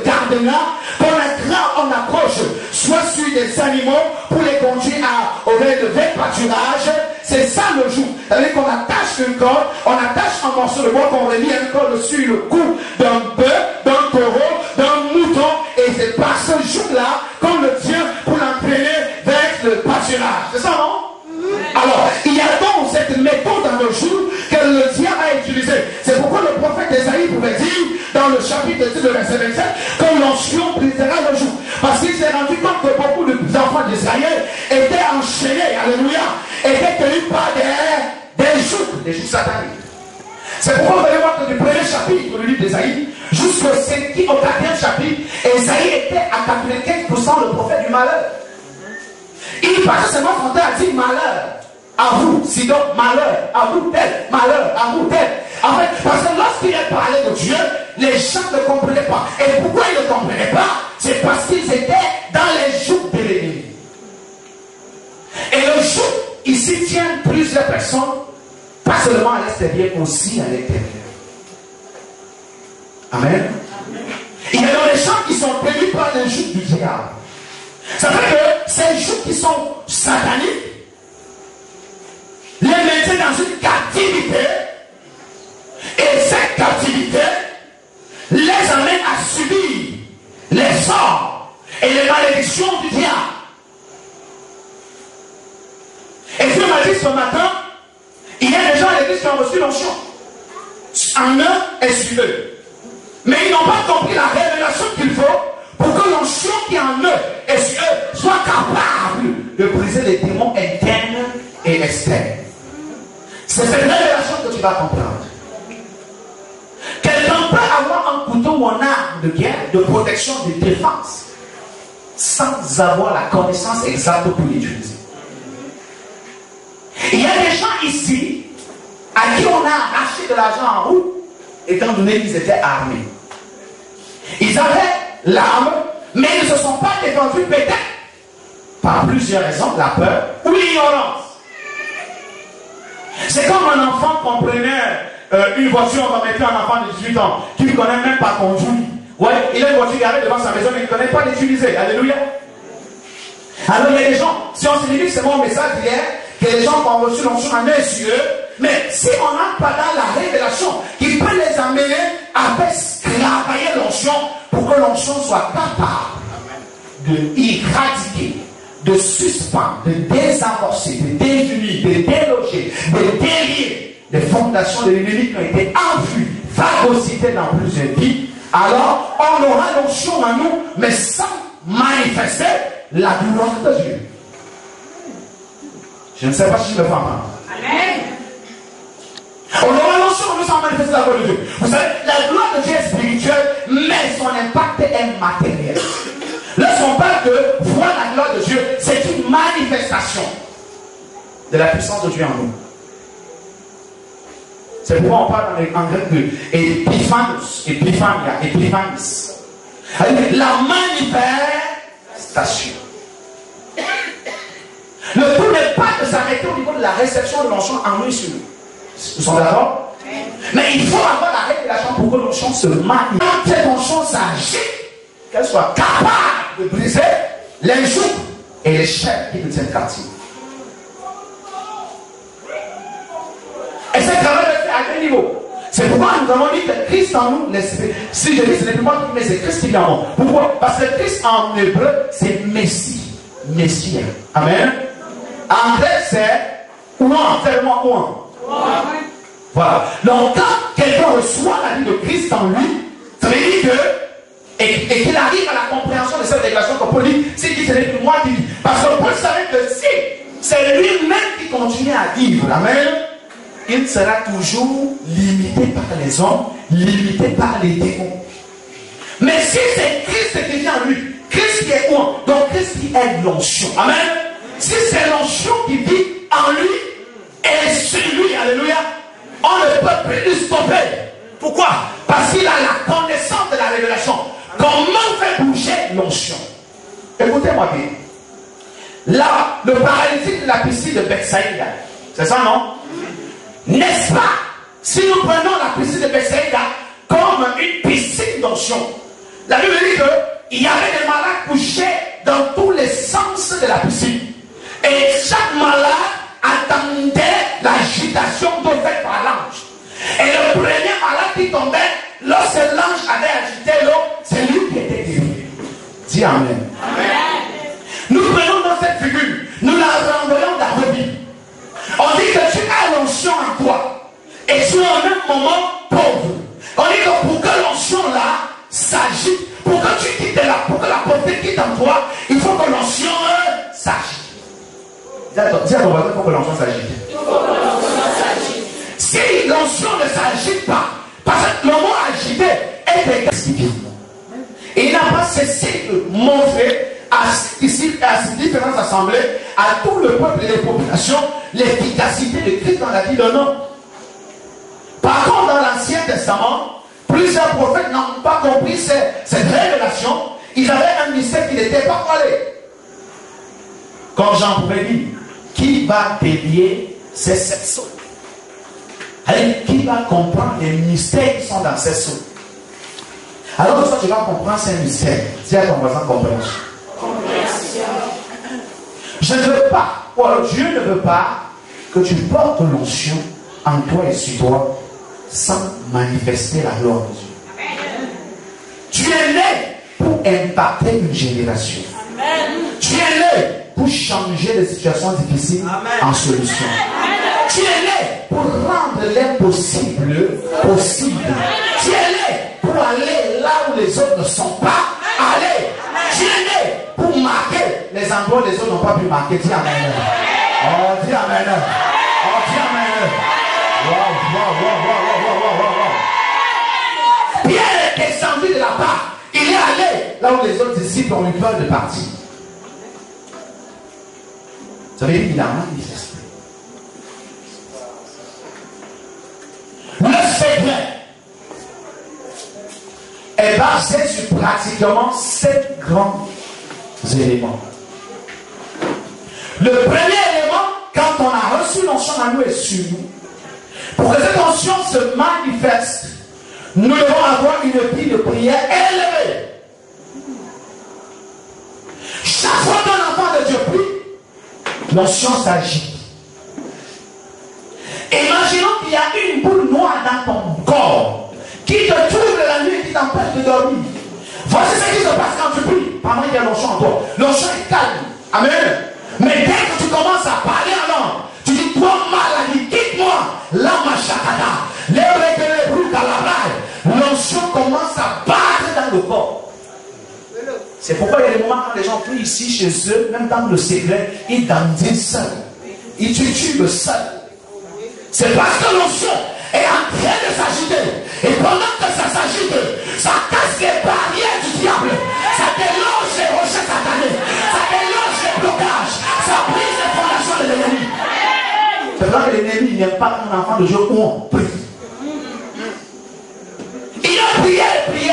cadenas qu'on accroche soit sur des animaux pour les conduire au élevé pâturage. C'est ça le joug. C'est-à-dire qu'on attache une corde, on attache un morceau de bois qu'on relie une corde sur le cou d'un bœuf, d'un taureau, d'un mouton, et c'est par ce joug-là qu'on le tient pour l'entraîner vers le pâturage. C'est ça, non? Alors, il y a donc cette méthode dans le joug que le diable a utilisée. C'est pourquoi le prophète Ésaïe pouvait dire dans le chapitre 10, le verset 27, que l'onction brisera le joug. Parce qu'il s'est rendu compte que beaucoup d'enfants d'Israël étaient enchaînés, alléluia, étaient tenus par des jougs sataniques. C'est pourquoi vous allez voir que du premier chapitre du livre d'Ésaïe jusqu'au 4e chapitre, Ésaïe était à 95% le prophète du malheur. Il passait seulement son temps à dire malheur à vous, Sidon, malheur à vous tel, malheur à vous tel. En fait, parce que lorsqu'il a parlé de Dieu, les gens ne comprenaient pas. Et pourquoi ils ne comprenaient pas? C'est parce qu'ils étaient dans les jougs de l'ennemi. Et le joug, ici, tient plusieurs personnes, pas seulement à l'extérieur, aussi à l'intérieur. Amen. Il y a des gens qui sont tenus par les jougs du diable. Ça veut dire que ces jougs qui sont sataniques les mettaient dans une captivité, et cette captivité les amène à subir les sorts et les malédictions du diable. Et Dieu m'a dit ce matin, il y a des gens à l'église qui ont reçu l'onction en eux et sur eux, mais ils n'ont pas compris la révélation qu'il faut pour que l'onction qui est en eux et sur eux soit capable de briser les démons internes et externes. C'est cette révélation que tu vas comprendre. Quelqu'un peut avoir un couteau ou un arme de guerre, de protection, de défense, sans avoir la connaissance exacte pour l'utiliser. Il y a des gens ici à qui on a arraché de l'argent en route, étant donné qu'ils étaient armés. Ils avaient l'arme, mais ils ne se sont pas défendus peut-être par plusieurs raisons, la peur ou l'ignorance. C'est comme un enfant qu'on prenait une voiture, on va mettre un enfant de 18 ans qui ne connaît même pas conduire. Ouais, il a une voiture garée devant sa maison, mais il ne connaît pas l'utiliser. Alléluia. Alors il y a des gens, si on se dit que c'est mon message hier, que les gens qui ont reçu l'onction en eux sur eux, mais si on n'a pas dans la révélation, qui peut les amener à faire travailler l'onction pour que l'onction soit capable de éradiquer, de suspendre, de désamorcer, de désunir, de déloger, de délier les fondations de l'ennemi qui ont été enfuies, phagocytées dans plusieurs vies. Alors on aura l'onction en nous, mais sans manifester la gloire de Dieu. Je ne sais pas si je me fais entendre. Amen. On aura l'onction en nous sans manifester la gloire de Dieu. Vous savez, la gloire de Dieu est spirituelle, mais son impact est matériel. Lorsqu'on parle de voir la gloire de Dieu, c'est une manifestation de la puissance de Dieu en nous. C'est pourquoi on parle en grec de épiphanos, épiphania, épiphanis. La manifestation. Le tout n'est pas de s'arrêter au niveau de la réception de l'onction en nous et sur nous. Nous sommes d'accord? Mais il faut avoir la révélation pour que l'onction se manifeste. Quand cette onction s'agit, qu'elle soit capable de briser les joues et les chaînes qui nous tiennent captifs. Et c'est quand même fait à quel niveau? C'est pourquoi nous avons dit que Christ en nous, l'esprit. Si je dis ce n'est plus moi qui mais c'est Christ qui vient en moi. Pourquoi? Parce que Christ en hébreu, c'est Messie. Messie. Amen. En grec, c'est ouan. C'est le mot ouan. Voilà. Donc, quand quelqu'un reçoit la vie de Christ en lui, ça veut dire que, et qu'il arrive à la compréhension de cette déclaration qu'on peut dire, c'est qu'il ce n'est plus moi qui vis. Parce que Paul savait que si c'est lui-même qui continue à vivre, amen, il sera toujours limité par les hommes, limité par les démons. Mais si c'est Christ qui vient en lui, Christ qui est où? Donc Christ qui est l'onction. Amen. Si c'est l'onction qui vit en lui et sur lui, alléluia, on ne peut plus le stopper. Pourquoi? Parce qu'il a la connaissance de la révélation. Comment faire bouger l'onction? Écoutez-moi bien. Là, le paralytique de la piscine de Bethsaïda, c'est ça, non? N'est-ce pas? Si nous prenons la piscine de Bethsaïda comme une piscine d'onction, la Bible dit qu'il y avait des malades couchés dans tous les sens de la piscine. Et chaque malade attendait l'agitation d'eau faite par l'ange. Et le premier malade qui tombait, lorsque l'ange avait agité l'eau, c'est lui qui était guéri. Dis Amen. Amen. Nous prenons dans cette figure, nous la renvoyons dans la vie. On dit que tu as l'onction en toi et tu es en même moment pauvre. On dit que pour que l'onction là s'agite, pour que tu quittes là, pour que la pauvreté quitte en toi, il faut que l'onction s'agite. Dis à ton voisin, il faut que l'onction s'agite. Si l'onction ne s'agite pas, parce que le mot agité est égal. Et il n'a pas cessé de montrer à ces différentes assemblées, à tout le peuple et les populations, l'efficacité de Christ dans la vie d'un homme. Par contre, dans l'Ancien Testament, plusieurs prophètes n'ont pas compris cette révélation. Ils avaient un mystère qui n'était pas collé. Comme Jean pouvait dire, qui va délier ces 7 sceaux? Allez, qui va comprendre les mystères qui sont dans ces sceaux? Alors que toi tu vas comprendre ces mystères. Dis à ton voisin compréhension. Je ne veux pas, ou alors Dieu ne veut pas que tu portes l'onction en toi et sur toi sans manifester la gloire de Dieu. Amen. Tu es né pour impacter une génération. Amen. Tu es né pour changer les situations difficiles en solution. Amen. Tu es né pour rendre l'impossible possible. Tu es né pour aller là où les autres ne sont pas allés. Tu es né pour marquer les endroits où les autres n'ont pas pu marquer. Dis Amen. Oh, dis Amen. Oh, dis Amen. Wow. Pierre est descendu de la part. Il est allé là où les autres disciples ont eu peur de partir. Ça veut dire qu'il a manifesté. Le secret est basé sur pratiquement 7 grands éléments. Le premier élément, quand on a reçu l'onction en nous et sur nous, pour que cette onction se manifeste, nous devons avoir une vie de prière élevée. Chaque fois qu'un enfant de Dieu prie, l'onction s'agit. Imaginons qu'il y a une boule noire dans ton corps qui te trouble la nuit et qui t'empêche de dormir. Voici ce qui se passe quand tu pries. Pendant qu'il y a l'onction en toi. L'onction est calme. Amen. Mais dès que tu commences à parler en langue, tu dis, toi maladie, quitte-moi. Lama shakada. L'onction commence à battre dans le corps. C'est pourquoi il y a des moments quand les gens prient ici chez eux, même dans le secret, ils dandinent seuls. Ils titubent seuls. C'est parce que l'onction est en train de s'agiter. Et pendant que ça s'agite, ça casse les barrières du diable. Ça déloge les rochers satanés. Ça déloge les blocages. Ça brise les fondations de l'ennemi. C'est vrai que l'ennemi n'aime pas un enfant de Dieu où on prie. Il a prié.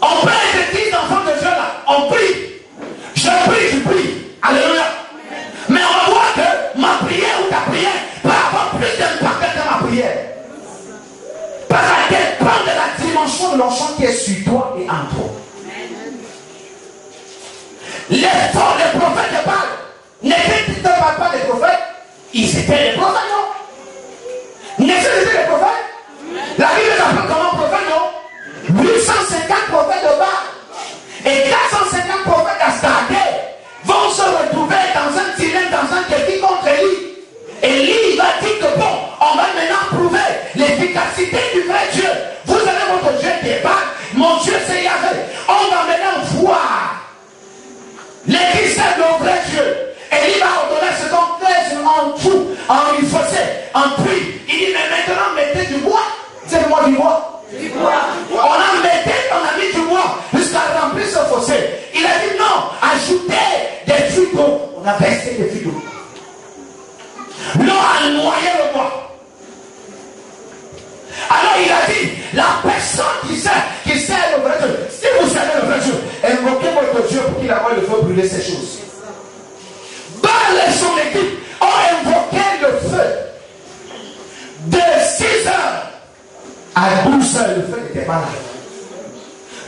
On peut être des enfants de Dieu là. On prie. Je prie. Alléluia. Mais on voit que ma prière ou ta prière peut avoir plus d'impact que ma prière. Parce qu'elle dépend de la dimension de l'onction qui est sur toi et en toi. Les prophètes de Baal n'étaient pas des prophètes, ils étaient des prophètes, non? N'étaient des prophètes? La Bible les appelle comment prophètes, non? 850 prophètes de Baal et 450 prophètes d'Astarté vont se retrouver dans un dilemme, dans un défi contre Élie. Élie va dire que bon, on va maintenant prouver l'efficacité du vrai Dieu. Vous avez votre Dieu qui est Baal, mon Dieu c'est Yahvé. On va maintenant voir l'Église de vrai Dieu. Élie va ordonner ce qu'on fait en tout, en une fossé, en puits. Il dit mais maintenant mettez du bois. C'est-moi du bois. Du bois. On a mis du bois jusqu'à remplir ce fossé. Il a dit non, ajoutez des fuites d'eau. On a versé des fuites d'eau. L'eau a noyé le bois. Alors il a dit, la personne qui sait le vrai Dieu, si vous savez le vrai Dieu, invoquez votre Dieu pour qu'il envoie le feu brûler ces choses. Baal et son équipe ont invoqué le feu. De 6 heures à 12 heures, le feu n'était pas là.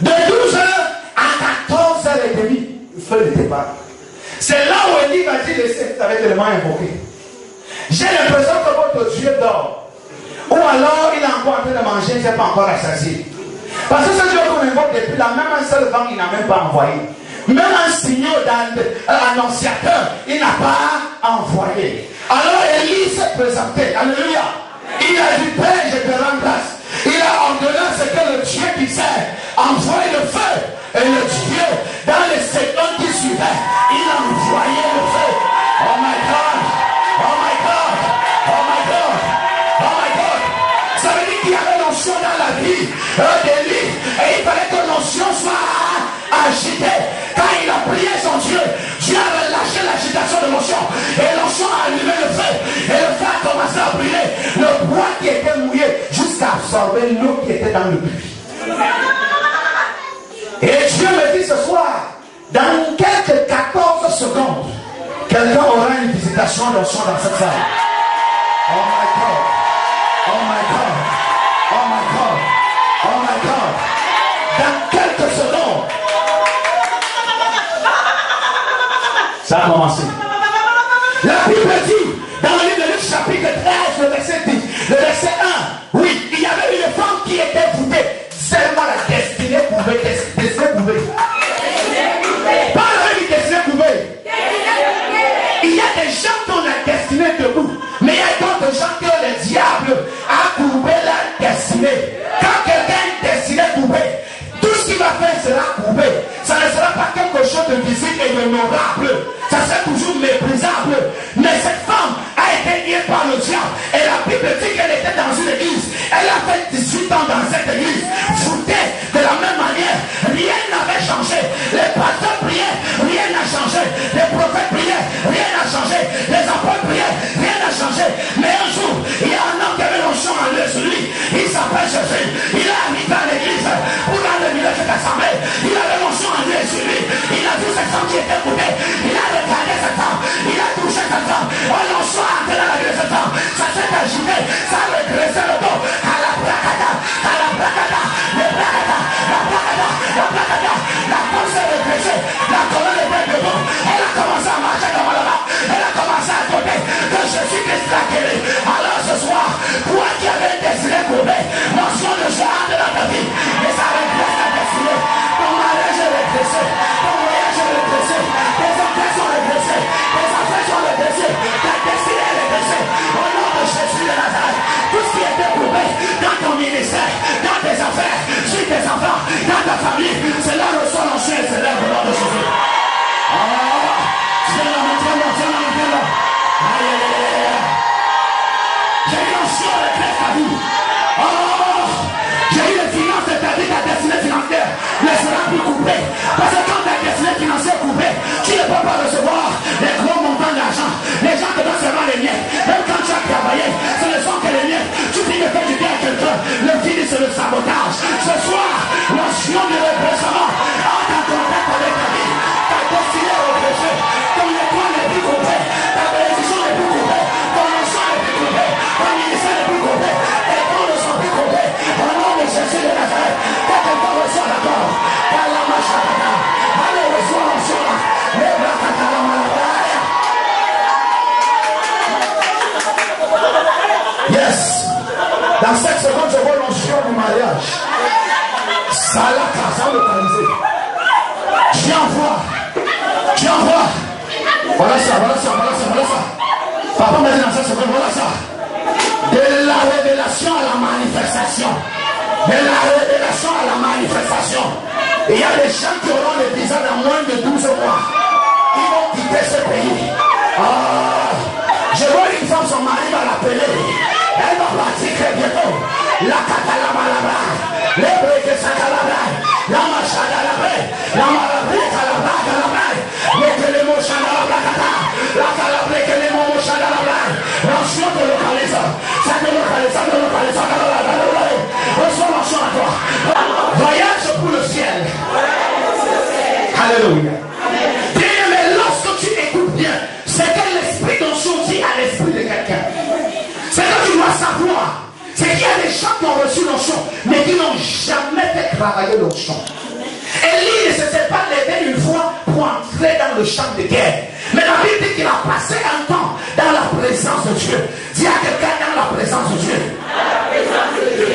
De 12 heures à 14 heures et demie, le feu n'était pas là. C'est là où Élie va dire, laissez avec l'élément invoqué. J'ai l'impression que votre Dieu dort. Ou alors il est encore en train de manger, il n'est pas encore rassasié. Parce que ce Dieu qu'on invoque depuis là, même un seul vent, il n'a même pas envoyé. Même un signal annonciateur, il n'a pas envoyé. Alors Élie s'est présenté. Alléluia. Il a dit, Père, je te rends grâce. Il a ordonné ce que le Dieu qui sait envoyer le feu. Et le Dieu, dans les secondes qui suivaient, il a envoyé le feu. Oh my God. Oh my God. Oh my God. Oh my God. Ça veut dire qu'il y avait l'onction dans la vie d'Élie. Et il fallait que l'onction soit agitée. Quand il a prié son Dieu, Dieu a relâché l'agitation de l'onction. Et l'onction a allumé le feu. Et le feu a commencé à brûler. Le bois qui était mouillé jusqu'à absorber l'eau qui était dans le puits. Et Dieu me dit ce soir, dans quelques 14 secondes, quelqu'un aura une visitation d'onction dans cette salle. Oh my God. Oh my God. Oh my God. Oh my God. Dans quelques secondes. Ça a commencé. La Bible dit, dans le livre de Luc chapitre 13, le verset 10, le verset 1, oui, il y avait une femme qui était voûtée. Seulement la destinée pouvait. Pas la destinée pouvait. Il y a des gens dont la destinée est debout. Mais il y a d'autres gens que le diable a courbé la destinée. Quand quelqu'un est destiné courbé, tout ce qu'il va faire sera courbé. Ça ne sera pas quelque chose de visible et d'honorable. Ça sera toujours méprisable. Mais cette femme a été liée par le diable. Et la Bible dit qu'elle était dans une église. Elle a fait 18 ans dans cette église. Foutée de la même manière. Rien n'avait changé. Les pasteurs priaient. Rien n'a changé. Les prophètes priaient. Rien n'a changé. Les apôtres priaient. Rien n'a changé. Mais un jour, il y a un homme qui avait l'onction en lui sur lui. Il s'appelle Jésus. Il est arrivé à l'église pour enlever cette assemblée. Il avait l'onction en lui sur lui. Il a vu cette femme qui était coupée. Il a regardé cette femme. Il a touché cette femme. Oh, l'onction a entré dans la vie de cette femme. Ça s'est agité. Ça a regressé le dos. À la bracada. À la bracada. Le bracada. La bracada. La bracada. La femme s'est regressée. La colonne était debout. Elle a commencé à marcher comme là-bas. Elle a commencé à côté de Jésus-Christ l'a guéri. Alors ce soir, toi qui avais destiné courbé, l'onction de Dieu entre dans ta vie. Et ça regresse ta destinée. Ton mariage est regressé. Ton voyage est regressé. Tes enfants sont regressés. Tes enfants sont regressés. Ta destinée est regressée. Au nom de Jésus de Nazareth, tout ce qui était courbé dans ton ministère, dans tes affaires, sur tes enfants, dans ta famille, c'est là le sol l'onction et c'est là le nom de Jésus. J'ai eu l'onction de Christ ta vie. J'ai eu les finances de ta vie, ta destinée financière ne sera plus coupée. Parce que quand ta destinée financière est coupée, tu ne peux pas recevoir les gros montants d'argent. Les gens te donnent seulement les miens. Même quand tu as travaillé, ce ne sont que les miens. Tu finis de faire du bien à quelqu'un. Le fini, c'est le sabotage. Ce soir, Salaka, ça localisé. Tu envoies. Voilà ça. Papa m'a dit dans ça, c'est vrai, voilà ça. De la révélation à la manifestation. Il y a des gens qui auront le visa dans moins de 12 mois. Ils vont quitter ce pays. Je vois une femme, son mari va l'appeler. Elle va partir très bientôt. La catalabalabra, le breke sakalabra, la machadalabra, la malabre calabra, le kelemo chadalabra, la calabre kelemo chadalabra. L'onction te localise. Ça te localise. Reçois l'onction à toi. Voyage pour le ciel. Alléluia. Bien, mais lorsque tu écoutes bien, c'est que l'esprit d'onction dit à l'esprit de quelqu'un. C'est que tu dois savoir. C'est qu'il y a des gens qui ont reçu l'onction, mais qui n'ont jamais fait travailler l'onction. Élie ne se s'est pas levé une fois pour entrer dans le champ de guerre. Mais la Bible dit qu'il a passé un temps dans la présence de Dieu. Dis à quelqu'un dans la présence de Dieu.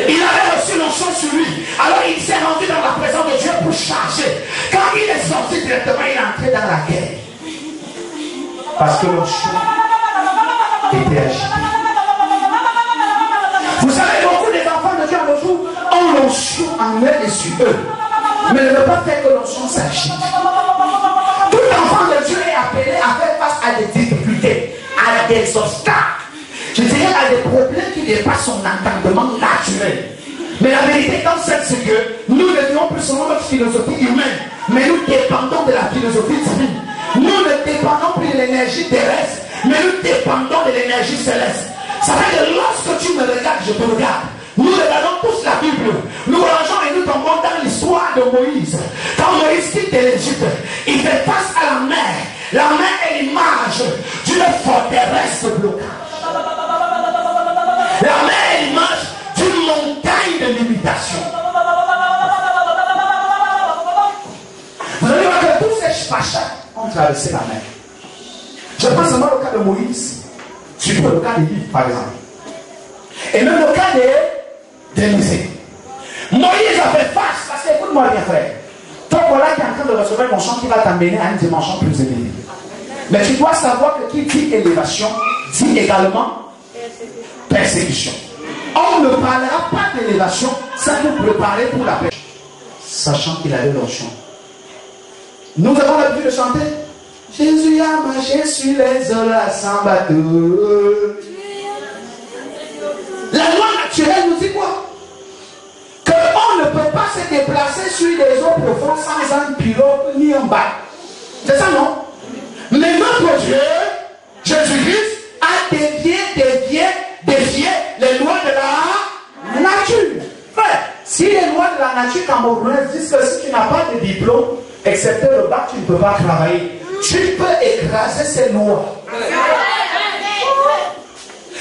Il avait reçu l'onction sur lui. Alors il s'est rendu dans la présence de Dieu pour charger. Quand il est sorti directement, il est entré dans la guerre. Parce que l'onction était agitée. Vous savez, beaucoup des enfants de Dieu à nos jours ont l'onction en eux et sur eux. Mais ne veut pas faire que l'onction s'agite. Tout enfant de Dieu est appelé à faire face à des difficultés, à des obstacles. Je dirais à des problèmes qui dépassent son entendement naturel. Mais la vérité comme c'est que nous ne vivons plus selon notre philosophie humaine, mais nous dépendons de la philosophie divine. Nous ne dépendons plus de l'énergie terrestre, mais nous dépendons de l'énergie céleste. Ça veut dire que lorsque tu me regardes, je te regarde. Nous regardons tous la Bible. Nous rangeons et nous tombons dans l'histoire de Moïse. Quand Moïse quitte l'Égypte, il fait face à la mer. La mer est l'image d'une forteresse blocage. La mer est l'image d'une montagne de limitation. Vous allez voir que tous ces pachas ont traversé la mer. Je pense seulement au cas de Moïse. Surtout le cas d'Élie, par exemple. Et même le cas d'Élisée. Moïse a fait face, parce que écoute-moi bien frère. Toi voilà qui est en train de recevoir mon chant qui va t'amener à une dimension plus élevée. Mais tu dois savoir que qui dit élévation, dit également persécution. On ne parlera pas d'élévation sans nous préparer pour la paix. Sachant qu'il avait l'onction. Nous avons l'habitude de chanter. Jésus a marché sur les eaux sans bateau. La loi naturelle nous dit quoi? Qu'on ne peut pas se déplacer sur les eaux profondes sans un pilote ni un bateau. C'est ça, non? Mais notre Dieu, Jésus-Christ, a défié les lois de la nature. Frère, si les lois de la nature camerounaise disent que si tu n'as pas de diplôme, excepté le bac, tu ne peux pas travailler. Tu peux écraser ces lois.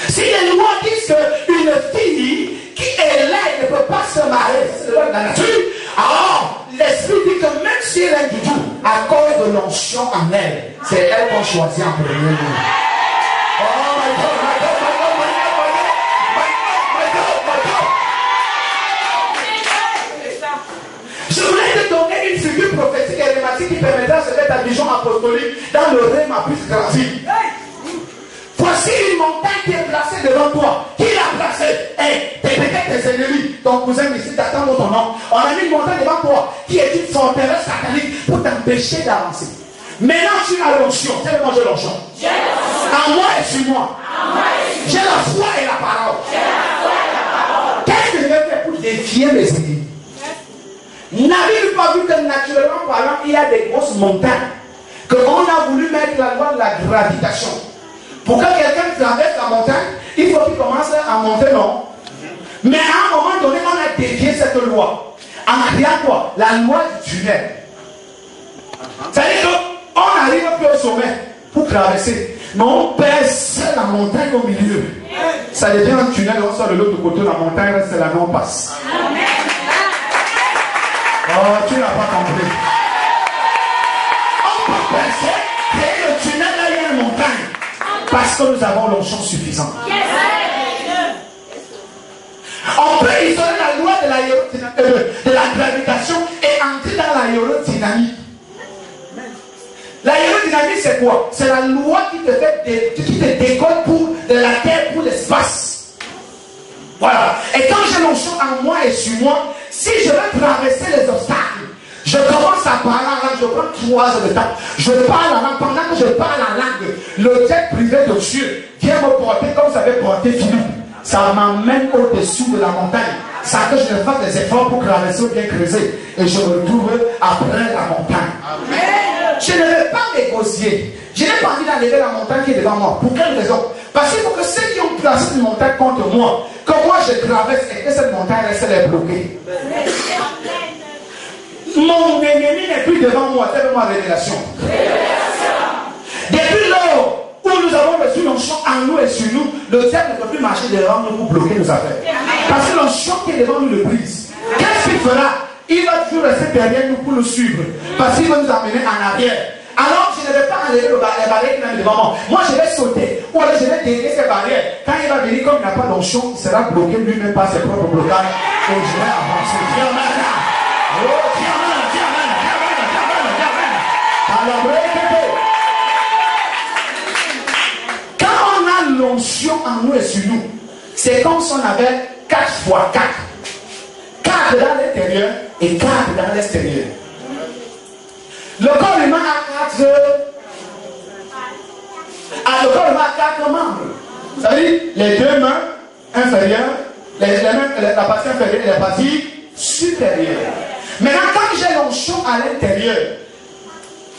Si les lois disent qu'une fille qui est laide ne peut pas se marier, c'est la loi de la nature, alors l'esprit dit que même si elle est du tout, à cause de l'onction en elle, c'est elle qu'on choisit en premier lieu. Oh my God, my God, my God, my God, my God, my God. Je voulais te donner une figure prophétique et rématique qui permettra de se mettre à vision apostolique dans le rêve à plus grandi. Voici une montagne qui est placée devant toi. Qui l'a placée? Peut-être tes ennemis, ton cousin ici, t'attends ton nom. On a mis une montagne devant toi qui est une forteresse satanique pour t'empêcher d'avancer. Maintenant, tu as l'onction. C'est le manger l'onction. En moi et sur moi. J'ai la foi et la parole. Qu'est-ce que je vais faire pour défier mes ennemis? N'avez-vous pas vu que naturellement parlant, il y a des grosses montagnes qu'on a voulu mettre la loi de la gravitation. Pour que quelqu'un traverse la montagne, il faut qu'il commence à monter, non? Mais à un moment donné, on a dévié cette loi. En créant quoi? La loi du tunnel. C'est-à-dire qu'on arrive un peu au sommet pour traverser. Mais on perce la montagne au milieu. Ça devient un tunnel, on sort de l'autre côté, la montagne reste là, mais on passe. Oh, tu n'as pas compris. On peut percer, créer le tunnel, là il y a une montagne. Parce que nous avons l'onction suffisante. On peut isoler la loi de la gravitation c'est quoi? C'est la loi qui te décolle pour de la terre pour l'espace. Voilà. Et quand j'ai l'onction en moi et sur moi, si je veux traverser les obstacles, je commence à parler en langue, je prends 3 heures de temps. Je parle en langue. Pendant que je parle en langue, le jet privé de Dieu vient me porter comme ça avait porté Philippe. Ça m'amène au-dessus de la montagne. Ça que je ne fasse des efforts pour traverser ou bien creuser. Et je me retrouve après la montagne. Amen. Je ne vais pas négocier. Je n'ai pas envie d'enlever la montagne qui est devant moi. Pour quelle raison? Parce qu'il faut que ceux qui ont placé une montagne contre moi, que moi je traverse et que cette montagne reste bloquée. Mon ennemi n'est plus devant moi, c'est ma révélation. Depuis lors où nous avons reçu l'onction en nous et sur nous, le diable ne peut plus marcher devant nous pour bloquer nos affaires. Parce que l'onction qui est devant nous le brise. Qu'est-ce qu'il fera? Il va toujours rester derrière nous pour nous suivre. Parce qu'il va nous amener en arrière. Alors je ne vais pas enlever les barrières qui sont devant moi. Moi je vais sauter. Ou alors je vais dévier ces barrières. Quand il va venir, comme il n'a pas d'onction, il sera bloqué lui-même par ses propres blocages. Et je vais avancer. Quand on a l'onction en nous et sur nous, c'est comme si on avait 4 fois 4. 4 dans l'intérieur et 4 dans l'extérieur. Le corps humain a 4. Le corps humain a 4 membres. Ça veut dire les 2 mains inférieures, la partie inférieure et la partie supérieure. Maintenant, quand j'ai l'onction à l'intérieur,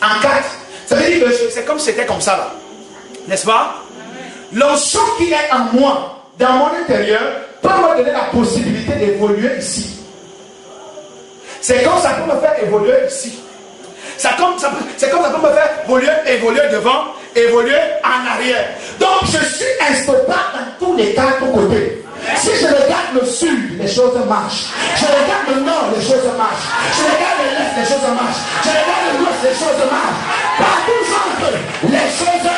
en 4, ça veut dire que c'est comme si c'était comme ça là. N'est-ce pas? L'onction qui est en moi, dans mon intérieur, peut me donner la possibilité d'évoluer ici. C'est comme ça peut me faire évoluer ici. C'est comme ça peut me faire évoluer devant, évoluer en arrière. Donc je suis instoppable dans tous les 4 côtés. Si je regarde le sud, les choses marchent. Je regarde le nord, les choses marchent. Je regarde l'est, les choses marchent. Je regarde l'ouest, les choses marchent. Partout j'entre, les choses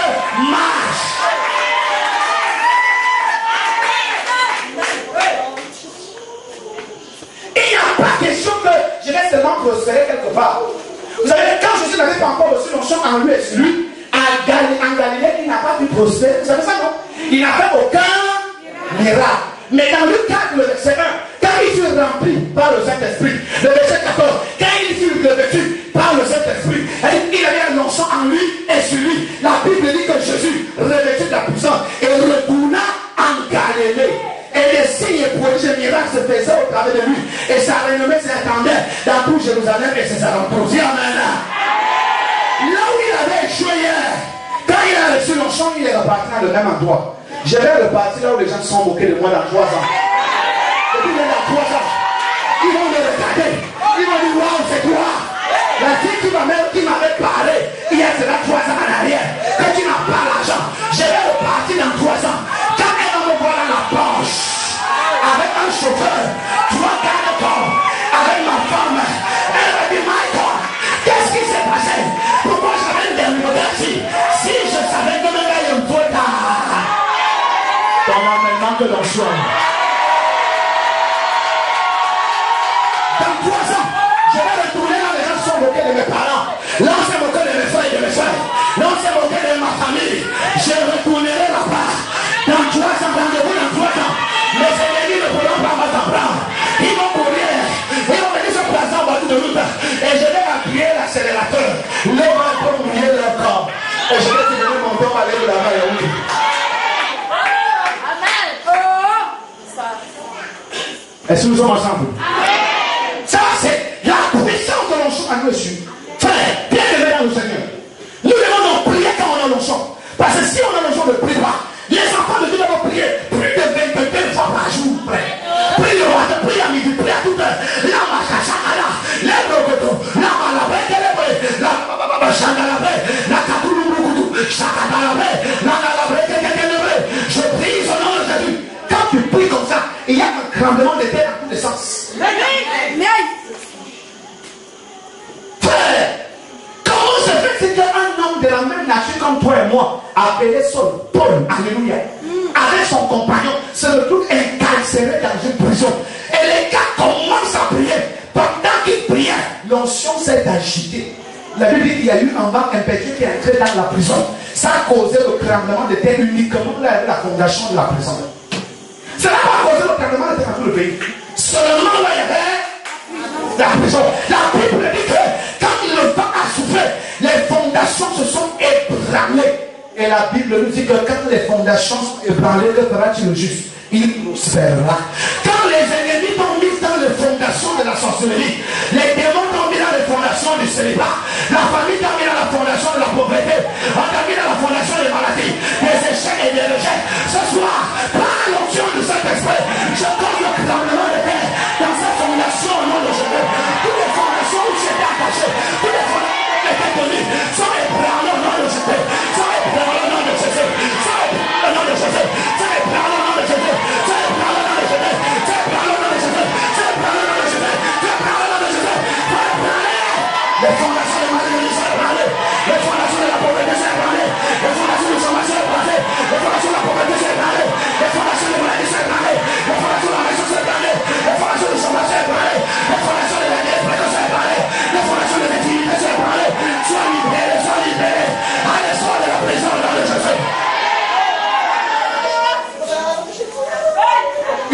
marchent. Il n'y a pas question que je vais seulement prospérer quelque part. Vous savez, quand Jésus n'avait pas encore reçu l'onction en lui et sur lui, en Galilée, il n'a pas pu prospérer. Vous savez ça, non? Il n'a fait aucun miracle. Mais dans le 4, le verset 1, quand il fut rempli par le Saint-Esprit, le verset 14, quand il fut revêtu par le Saint-Esprit, il avait l'onction en lui et sur lui. La Bible dit que Jésus, revêtu de la puissance, et retourna en Galilée. Et les signes et prodiges et miracles se faisaient au travers de lui. Et sa renommée s'étendait dans tout Jérusalem et ses alentours. Amen. Là où il avait échoué hier, quand il a reçu l'onction, il est reparti dans le même endroit. Je vais repartir là où les gens sont moqués de moi dans 3 ans. Et puis dans 3 ans, ils vont me regarder. Ils vont dire, waouh, c'est toi. La fille qui m'avait parlé, hier c'est là 3 ans en arrière. Que tu n'as pas l'argent. Je vais repartir dans 3 ans. Quand elle va me voir dans la planche, avec un chauffeur, 3 gardes-corps, avec ma femme, elle m'a dit, Michael, qu'est-ce qui s'est passé? Pourquoi j'avais une démocratie? Si je savais que me gars un peu tard. Ton amènement que l'on soit. Dans 3 ans, je vais retourner là, les gens sont moqués de mes parents. Là, on s'est moqué de mes frères et de mes soeurs. Là, on s'est moqué de ma famille. Je retournerai là-bas. Dans 3 ans, rendez-vous dans 3 ans. Les ennemis ne pourront pas m'attendre. Ils vont courir. Ils vont venir se placer en bas de route. Et je vais appuyer l'accélérateur. Les mains pour mouiller leur corps. Et je vais te donner mon temps à aller là-bas et où. Est-ce que nous sommes ensemble? Ça, c'est la puissance de l'onction à nous dessus. Frère, bien aimé dans le Seigneur. Nous devons donc prier quand on a l'onction. Parce que si on a l'onction, ne prie pas. Les enfants de Dieu doivent prier plus de 22 fois par jour. Prie le roi, prie à midi, prie à toute heure. La machachakala, les brocotos, la malabre, la changalabre, la katoulouloukoudou, chakalabre, la malabre, je prie son nom de Jésus. Quand tu pries comme ça, il y a un tremblement de terre dans tous les sens. Frère, comment se fait qu'un homme de la même nature comme toi et moi, appelé Saul, Paul, alléluia, avec son compagnon, se retrouve incarcéré dans une prison. Et les gars commencent à prier. Pendant qu'ils priaient, l'onction s'est agitée. la Bible dit qu'il y a eu un vent impétueux qui est entré dans la prison. Ça a causé le tremblement de terre uniquement la fondation de la prison. Ça n'a pas causé le tremblement de terre dans tout le pays. Seulement là, il y avait la prison. La Bible dit que quand le vent a soufflé, les fondations se sont ébranlées. Et la Bible nous dit que quand les fondations sont ébranlées, que fera-t-il le juste? Il prospérera. Quand les ennemis t'ont mis dans les fondations de la sorcellerie, les démons t'ont mis dans les fondations du célibat, la famille t'a mis dans la fondation de la pauvreté, on t'a mis dans la fondation des maladies, des échecs et des rejets. Ce soir, par l'onction du Saint-Esprit, je cause le tremblement de terre dans cette fondation au nom de Jésus. Toutes les fondations où j'étais attaché, toutes les fondations qui étaient connues, sont ébranlées au nom de Jésus. Sont ébranlées au nom de Jésus. Sont ébranlées au nom de Jésus. Sont ébranlées au nom de Jésus. Les fondations de Marie sont ébranlées. Les fondations de la pauvreté sont ébranlées. Les fondations du chômage sont ébranlées. Les fondations de la pauvreté sont ébranlées. Les fondations de la maladie sont ébranlées. Les fondations de la maison sont ébranlées. Les fondations du chômage sont ébranlées. Les fondations de la dépression sont ébranlées. Les fondations de l'intimité sont ébranlées. Sois libéré, sois libéré. Allez, sois de la prison dans le Jésus.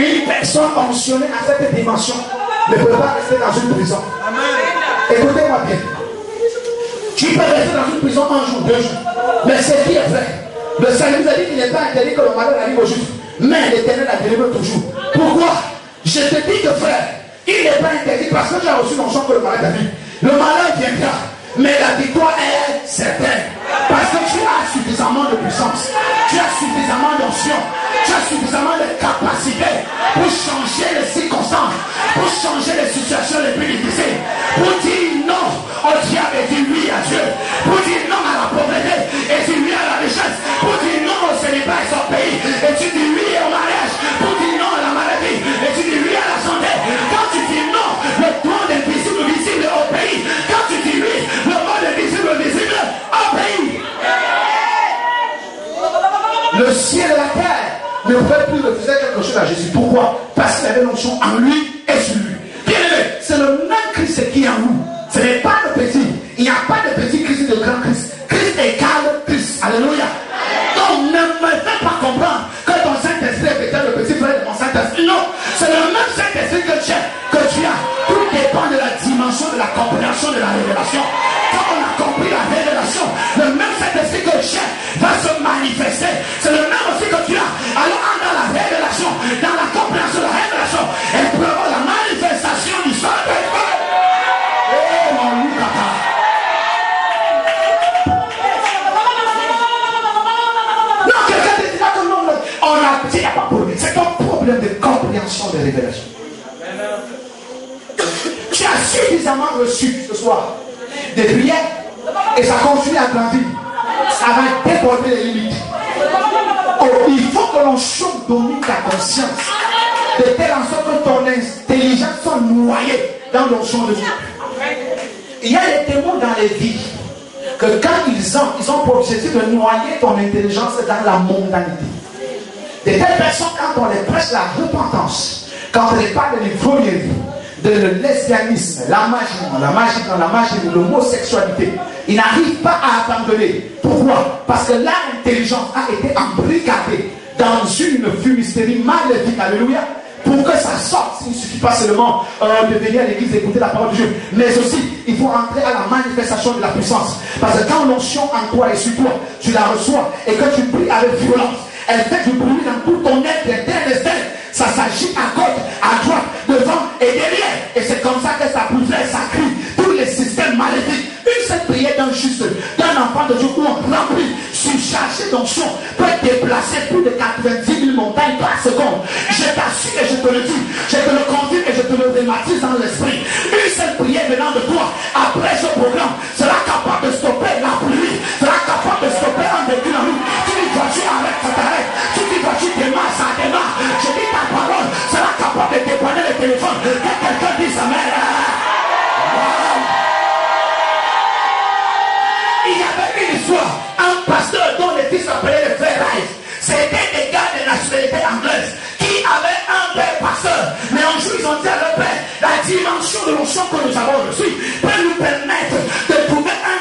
Une personne mentionnée à cette dimension ne peut pas rester dans une prison. Écoutez-moi bien. Tu peux rester dans une prison un jour, 2 jours. Mais c'est qui est vrai. Le Seigneur nous a dit qu'il n'est pas interdit que le malheur arrive au juste. Mais l'Éternel la délivre toujours. Pourquoi? Je te dis que frère, il n'est pas interdit parce que tu as reçu l'onction que le malheur t'arrive. Le malheur viendra. Mais la victoire est certaine. Parce que tu as suffisamment de puissance. Tu as suffisamment d'onction. Tu as suffisamment de capacité pour changer les circonstances, pour changer les situations les plus difficiles, pour dire non au diable et dire oui à Dieu, pour dire non à la pauvreté et dire oui à la richesse, pour dire non au célibat et son pays et tu dis oui au mariage, pour dire non à la maladie et tu dis oui à la santé. Quand tu dis non, le monde invisible visible au pays. Quand tu dis oui, le monde invisible visible au pays. Le ciel et la terre ne pouvait plus refuser quelque chose à Jésus. Pourquoi? Parce qu'il avait l'onction en lui et sur lui. Bien aimé, c'est le même Christ qui est en nous. Ce n'est pas le petit. Il n'y a pas de petit Christ et de grand Christ. Christ égale Christ. Alléluia. Donc ne me fais pas comprendre que ton Saint-Esprit est peut-être le petit frère de mon Saint-Esprit. Non, c'est le même Saint-Esprit que tu as. Tout dépend de la dimension de la compréhension de la révélation. Quand on a compris la révélation, le même Saint-Esprit que tu as va se manifester. C'est le même aussi que tu as. Alors dans la révélation, dans la compréhension de la révélation, elle prévoit la manifestation du Saint-Esprit. Oh mon Lucas. Non, quelqu'un te dira que non, on a dit, il n'y a pas de problème. C'est un problème de compréhension de révélation. Tu as suffisamment reçu ce soir des prières et ça continue à grandir. Ça va déborder les limites. Oh, il faut que l'onction domine ta conscience de telle en sorte que ton intelligence soit noyée dans l'onction de Dieu. Il y a des démons dans les vies que quand ils ont pour objectif de noyer ton intelligence dans la mondanité. De telles personnes, quand on les prêche la repentance, quand on les parle de l'ivrognerie, de lesbianisme, la magie, l'homosexualité, ils n'arrivent pas à abandonner. Pourquoi? Parce que l'intelligence a été embrigadée dans une fumisterie maléfique. Alléluia. Pour que ça sorte, il ne suffit pas seulement de venir à l'église d'écouter la parole de Dieu, mais aussi il faut entrer à la manifestation de la puissance. Parce que quand l'onction en toi et sur toi, tu la reçois et que tu pries avec violence, elle fait du bruit dans tout ton être interne. Ça s'agit à gauche, à droite, devant et derrière. Et c'est comme ça que ça poussait, ça crie tous les systèmes maléfiques. Une seule prière d'un juste, d'un enfant de Dieu où on remplit, surchargé d'onction, peut déplacer plus de 90 000 montagnes par seconde. Je t'assure et je te le dis, je te le confirme et je te le dématise dans l'esprit. Une seule prière venant de toi, après ce programme, sera capable de stopper la pluie, sera capable de stopper un véhicule en route. Tu dis voiture arrête, ça t'arrête. Tu dis voiture démarre, ça démarre. Je dis ta parole sera capable de dépanner le téléphone. Que quelqu'un dise amen. Il y avait une histoire, un pasteur dont les fils s'appelaient les frères Rice. C'était des gars de nationalité anglaise qui avaient un père pasteur. Mais un jour ils ont dit à leur père, la dimension de l'onction que nous avons reçue peut nous permettre de trouver un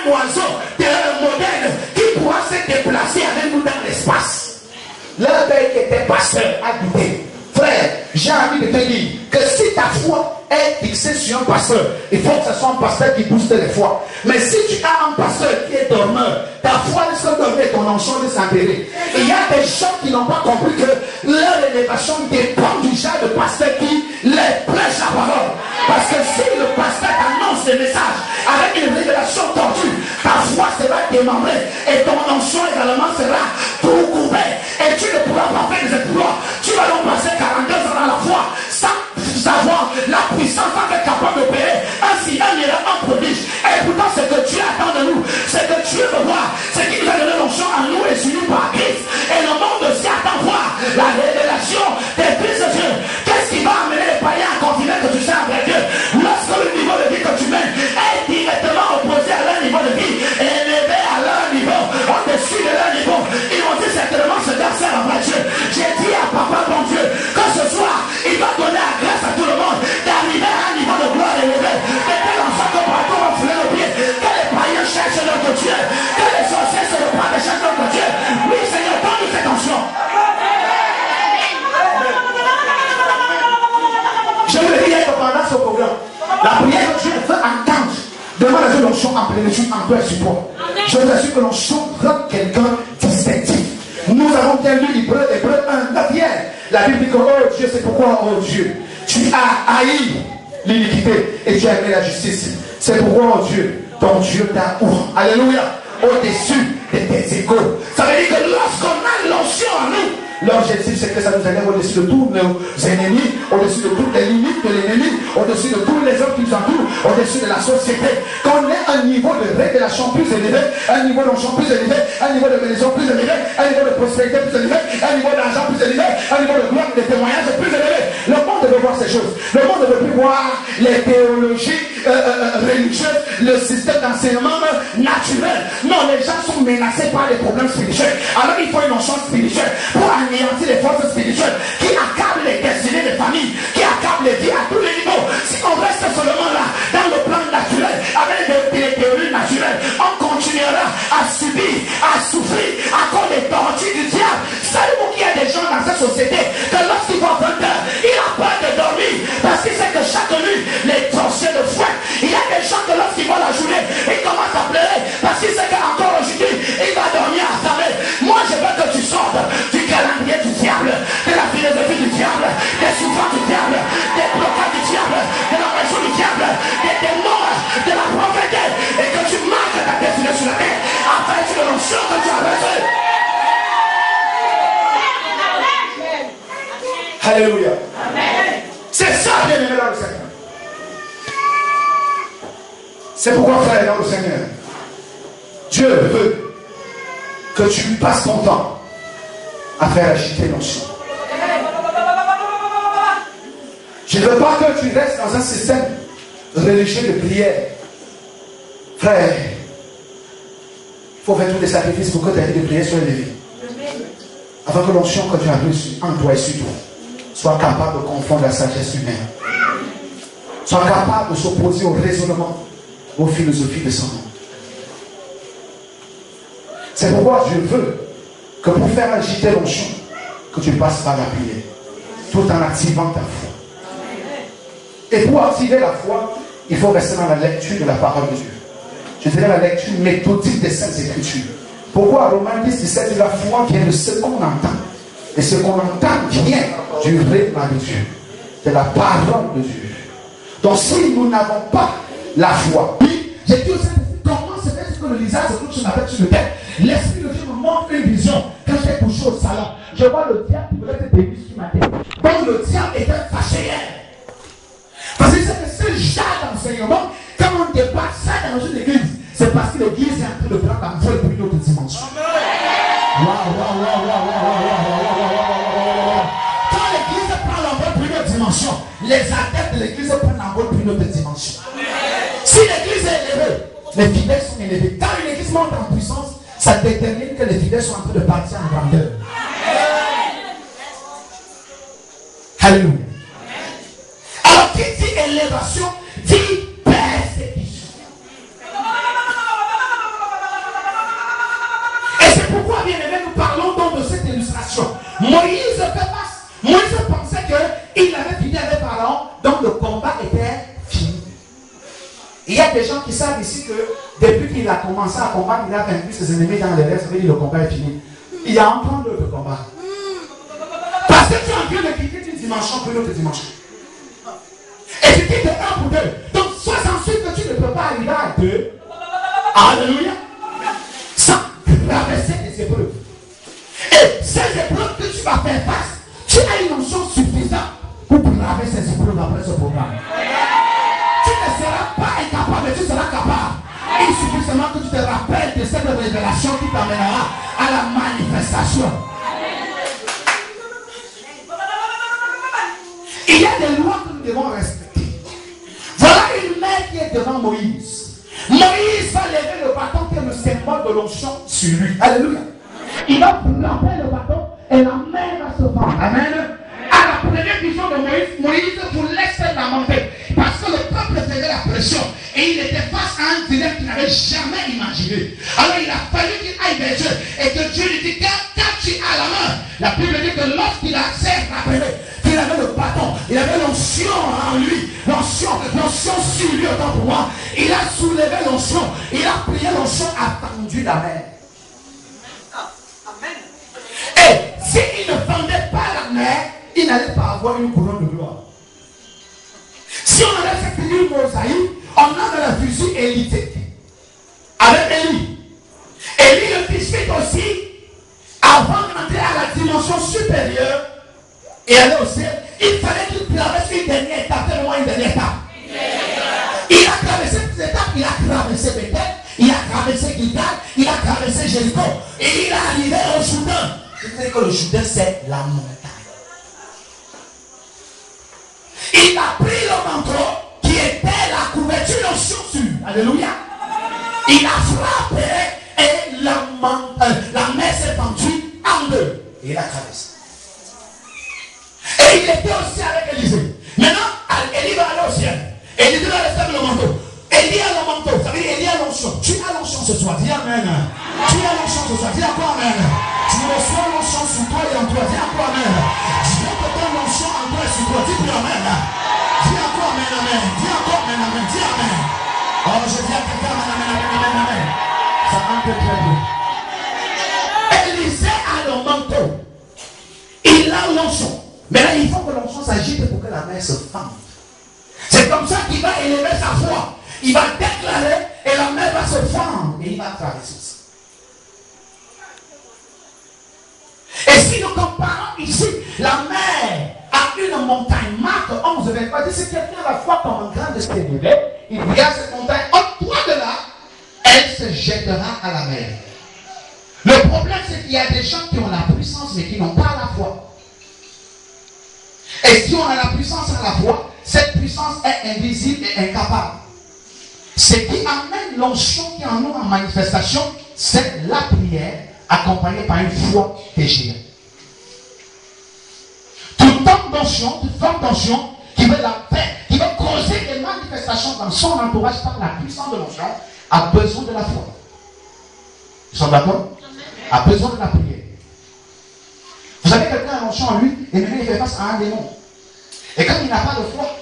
pasteur a douté. Frère, j'ai envie de te dire que si ta foi est fixée sur un pasteur, il faut que ce soit un pasteur qui booste les foi. Mais si tu as un pasteur qui est dormeur, ta foi risque de dormir, ton ensemble de s'enterrer. Et il y a des gens qui n'ont pas compris que leur élévation dépend du genre de pasteur qui les prêche la parole. Parce que si le pasteur annonce des messages avec une révélation tordue, ta foi sera démembrée et ton onction également sera tout coupé. Et tu ne pourras pas faire des exploits. Tu vas donc passer 42 ans dans la foi sans savoir la puissance sans être capable d'opérer ainsi un miracle, un prodige. Et pourtant ce que Dieu attend de nous, c'est que Dieu veut voir, c'est qu'il nous a donné l'onction en nous et sur nous par Christ. Et le monde aussi attend voir la révélation des fils de Dieu. Qu'est-ce qui va amener les païens à continuer que tu sais après Dieu lorsque le niveau de vie que tu mènes est directement opposé à leur niveau de vie et élevé à leur niveau, au-dessus de leur niveau? Ils vont dire certainement ce gars sert après Dieu. J'ai dit à papa bon Dieu que ce soir il va donner la grâce à tout le monde d'arriver à un niveau de gloire élevé, de tel enfant que partout on foulait le pied, que les païens cherchent notre Dieu, que les sorciers se reprennent de chaque notre Dieu. Oui Seigneur, donne-nous cette onction. Je veux dire que pendant ce programme, la prière que Dieu veut entendre demande à Dieu l'onction en plénitude, en paix et support. Je vous assure que l'onction rend quelqu'un distinctif. Nous avons bien lu Hébreux 1, hier. La Bible dit que, oh Dieu, c'est pourquoi, oh Dieu, tu as haï l'iniquité et tu as aimé la justice. C'est pourquoi, oh Dieu, ton Dieu t'a ouvert. Alléluia. Au-dessus de tes égaux. Ça veut dire que lorsqu'on a l'onction en nous, l'objectif c'est que ça nous élève au-dessus de tous nos ennemis, au-dessus de toutes les limites de l'ennemi, au-dessus de tous les hommes qui nous entourent, au-dessus de la société. Qu'on ait un niveau de révélation plus élevé, un niveau d'onction plus élevé, un niveau de bénédiction plus élevé, un niveau de prospérité plus élevé, un niveau d'argent plus élevé, un niveau de gloire, de témoignage plus élevé. Le monde veut voir ces choses. Le monde ne veut plus voir les théologies religieuses, le système d'enseignement naturel. Non, les gens sont menacés par les problèmes spirituels. Alors il faut une onction spirituelle pour anéantir les forces spirituelles qui accablent les destinées des familles, qui accablent les vies à tous les niveaux. Si on reste seulement là, dans le plan naturel, avec les théories naturelles, on continuera à subir, à souffrir à cause des tortures du diable. Savez-vous qu'il y a des gens dans cette société que lorsqu'ils vont 20 heures, il a peur de dormir parce qu'il sait que chaque nuit, les torsions de fouet. Il y a des gens que lorsqu'ils vont la journée, ils commencent à pleurer parce qu'ils sait qu'encore aujourd'hui, il va dormir affamé. Moi, je veux que tu sortes du calendrier du diable, de la philosophie du diable, des souffrances du diable, des blocages du diable, de la pression du diable, des démons, de la prophétie, et que tu marques ta destinée sur la terre afin que tu le l'onction que tu as besoin. Alléluia. C'est ça, bien aimé dans le Seigneur. C'est pourquoi, frère, dans le Seigneur, Dieu veut que tu passes ton temps à faire agiter l'onction. Je ne veux pas que tu restes dans un système religieux de prière. Frère, il faut faire tous les sacrifices pour que ta vie de prière soit élevée. Afin que l'onction que tu as reçue en toi et sur toi soit capable de confondre la sagesse humaine. Soit capable de s'opposer au raisonnement, aux philosophies de son monde. C'est pourquoi Dieu veut que pour faire agiter l'onction, que tu passes par la prière, tout en activant ta foi. Et pour activer la foi, il faut rester dans la lecture de la parole de Dieu. Je dirais la lecture méthodique des Saintes Écritures. Pourquoi Romains 10, 17 dit la foi vient de ce qu'on entend. Et ce qu'on entend vient du règlement de Dieu, de la parole de Dieu. Donc si nous n'avons pas la foi, j'ai dit au Saint-Esprit, comment se fait-il que le lisage se trouve sur ma tête, sur le tête? L'Esprit de Dieu me montre une vision. Quand j'étais couché au salon, je vois le diable qui voulait être démis sur ma tête. Donc le diable était fâché. Parce que c'est que ce genre d'enseignement, quand on dépasse ça dans une église, c'est parce que l'église est en train de prendre un vol pour une autre dimension. Quand l'église prend l'envol pour une autre dimension, les adeptes de l'église prennent l'envol pour une autre dimension. Si l'église est élevée, les fidèles sont élevés. Quand une église monte en puissance, ça détermine que les fidèles sont en train de partir en grandeur. Alléluia. Alors, qui dit élévation, dit persécution. Et c'est pourquoi, bien aimé, nous parlons donc de cette illustration. Moïse fait des gens qui savent ici que depuis qu'il a commencé à combattre, il a vaincu ses ennemis dans les rêves, ça veut dire le combat est fini. Il y a encore d'autres combats. Parce que tu es en train de quitter une dimension pour une autre dimension. Et tu quittes de 1 pour 2. Donc sois sensible que tu ne peux pas arriver à 2. Alléluia. Sans traverser des épreuves. Et ces épreuves que tu vas faire face, tu as une notion suffisante pour traverser ces épreuves après ce programme. Tu ne seras pas incapable, mais tu seras capable. Il suffit seulement que tu te rappelles de cette révélation qui t'amènera à la manifestation. Il y a des lois que nous devons respecter. Voilà une mère qui est devant Moïse. Moïse va lever le bâton qui est le symbole de l'onction sur lui. Alléluia. Il va planter le bâton et la mer va se fendre. Amen. À la première vision de Moïse, Moïse voulait se lamenter parce que le peuple faisait la pression et il était face à un dilemme qu'il n'avait jamais imaginé. Alors il a fallu qu'il aille vers Dieu et que Dieu lui dit quand tu as la main, la Bible dit que lorsqu'il a rappelé qu'il avait le bâton, il avait l'onction en lui, l'onction sur lui autant pour moi. Il a soulevé l'onction, il a prié l'onction, attendu la mer. Et s'il ne fendait pas la mer, il n'allait pas avoir une couronne de gloire. Si on avait cette ligne mosaïque, on a la fusil élitique avec Élie. Élie le fils aussi, avant d'entrer à la dimension supérieure et aller au ciel, il fallait qu'il traverse une dernière étape, tellement une dernière étape. Il a traversé toutes les étapes, il a traversé Bethel, il a traversé Gilgal, il a traversé Jéricho, et il est arrivé au Jourdain. C'est-à-dire que le Jourdain, c'est la montagne. Il a pris le manteau qui était la couverture sur. Alléluia. Il a frappé et la mer s'est fendue en deux. Et il a traversé. Et il était aussi avec Élisée. Maintenant, Élie va aller au ciel. Élie va rester avec le manteau. Élie a le manteau. Ça veut dire Élie a l'onction. Tu as l'onction ce soir. Dis amen. Tu as l'onction ce soir. Dis encore amen. Tu reçois l'onction sur toi et en toi. Dis encore amen. Dieu te donne l'onction en toi et sur toi. Dis plus amen. Dis encore amen, amen. Dis encore amen, amen. Dis amen. Oh, je dis à quelqu'un amen, amen, amen, amen, amen. Ça entre très bien. Élisée a le manteau. Il a l'onction. Mais là, il faut que l'onction s'agite pour que la mer se fende. C'est comme ça qu'il va élever sa foi. Il va déclarer et la mer va se fendre et il va traverser ça. Et si nous comparons ici, la mer a une montagne, Marc 11, 23, dit si quelqu'un a la foi comme un grand de se élever, il regarde cette montagne, en toi de là, elle se jettera à la mer. Le problème, c'est qu'il y a des gens qui ont la puissance mais qui n'ont pas la foi. Et si on a la puissance à la foi, cette puissance est invisible et incapable. Ce qui amène l'onction qui en nous en manifestation, c'est la prière accompagnée par une foi déchirée. Toute forme d'onction qui veut la paix, qui veut causer des manifestations dans son entourage par la puissance de l'onction, a besoin de la foi. Nous sommes d'accord? A besoin de la prière. Vous avez quelqu'un à l'onction en lui, et maintenant il fait face à un démon. Et quand il n'a pas de foi,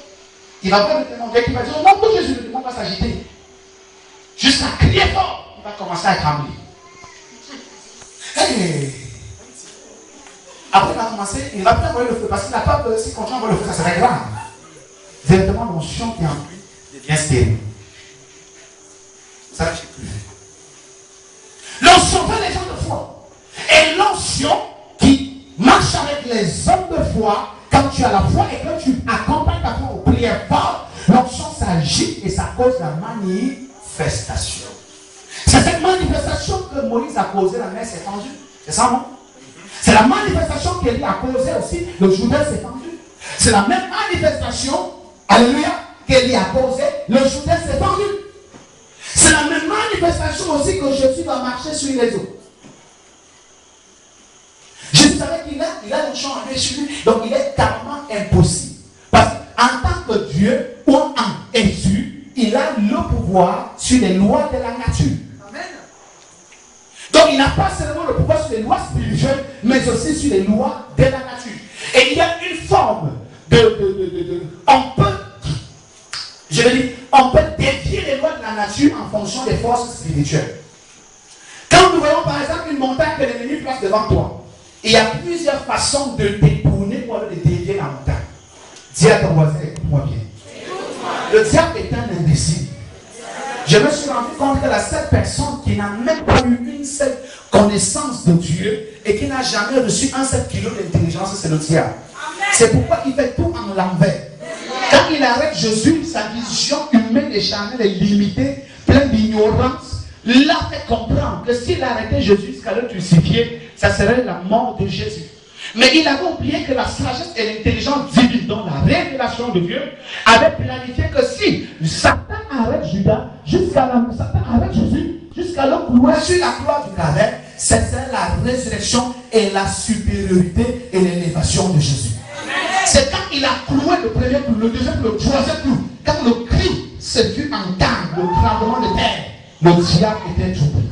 il va voir le démon et il va dire au nom de Jésus, le démon va s'agiter. Jusqu'à crier fort, il va commencer à trembler. Hey. Après, il va commencer, il va plus envoyer le feu parce qu'il n'a pas peur. Si quand on envoie le feu, ça serait grave. Directement, l'onction qui est en lui devient stérile. Ça ne marche plus. L'onction fait les gens de foi. Et l'onction qui marche avec les hommes de foi, quand tu as la foi et que tu accompagnes ta foi aux prières fortes, l'onction s'agit et ça cause la manifestation. C'est cette manifestation que Moïse a causé, la mer s'est fendue. C'est ça, non? C'est la manifestation qu'Élie a causé aussi, le Jourdain s'est fendu. C'est la même manifestation, alléluia, qu'Élie a causé, le Jourdain s'est fendu. C'est la même manifestation aussi que Jésus va marcher sur les eaux. Jésus savait qu'il a l'onction en lui sur lui, donc il est carrément impossible. Parce qu'en tant que Dieu, ou en Jésus, il a le pouvoir sur les lois de la nature. Amen. Donc il n'a pas seulement le pouvoir sur les lois spirituelles, mais aussi sur les lois de la nature. Et il y a une forme on peut, Je veux dire, on peut défier les lois de la nature en fonction des forces spirituelles. Quand nous voyons par exemple une montagne que l'ennemi place devant toi, il y a plusieurs façons de détourner ou de dévier la montagne. Dis à ton voisin, écoute-moi bien. Le diable est un imbécile. Je me suis rendu compte que la seule personne qui n'a même pas eu une seule connaissance de Dieu et qui n'a jamais reçu un seul kilo d'intelligence, c'est le diable. C'est pourquoi il fait tout en l'envers. Quand il arrête Jésus, sa vision humaine et charnelle est limitée, pleine d'ignorance, l'a fait comprendre que s'il arrêtait Jésus jusqu'à le crucifier, ça serait la mort de Jésus. Mais il avait oublié que la sagesse et l'intelligence divine, dans la révélation de Dieu, avait planifié que si Satan arrête Judas, Satan arrête Jésus, jusqu'à le clouer sur la croix du calvaire, c'est la résurrection et la supériorité et l'élévation de Jésus. C'est quand il a cloué le premier clou, le deuxième clou, le troisième clou, quand le cri s'est vu entendre, le tremblement de terre, le diable était troublé.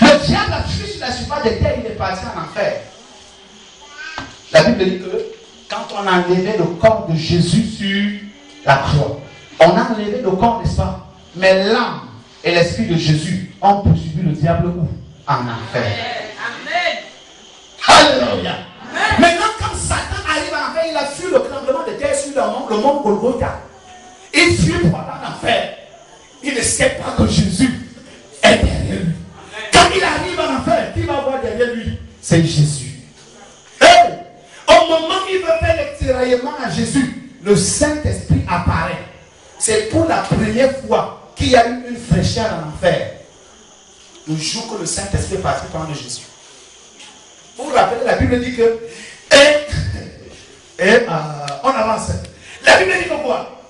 Le diable a fui sur la surface de terre, il est parti en enfer. La Bible dit que quand on a enlevé le corps de Jésus sur la croix, on a enlevé le corps, n'est-ce pas? Mais l'âme et l'esprit de Jésus ont poursuivi le diable où? En enfer. Alléluia. Maintenant, quand Satan arrive en enfer, il a fui le tremblement de terre sur le mont Golgotha. Il fuit pour aller en enfer. Il ne sait pas que Jésus est derrière lui. Quand il arrive en enfer, qui va voir derrière lui? C'est Jésus. Hey! Au moment où il veut faire l'extérieurement à Jésus, le Saint-Esprit apparaît. C'est pour la première fois qu'il y a eu une fraîcheur en enfer. Le jour que le Saint-Esprit est parti prendre Jésus. Vous vous rappelez, la Bible dit que on avance. La Bible dit que quoi?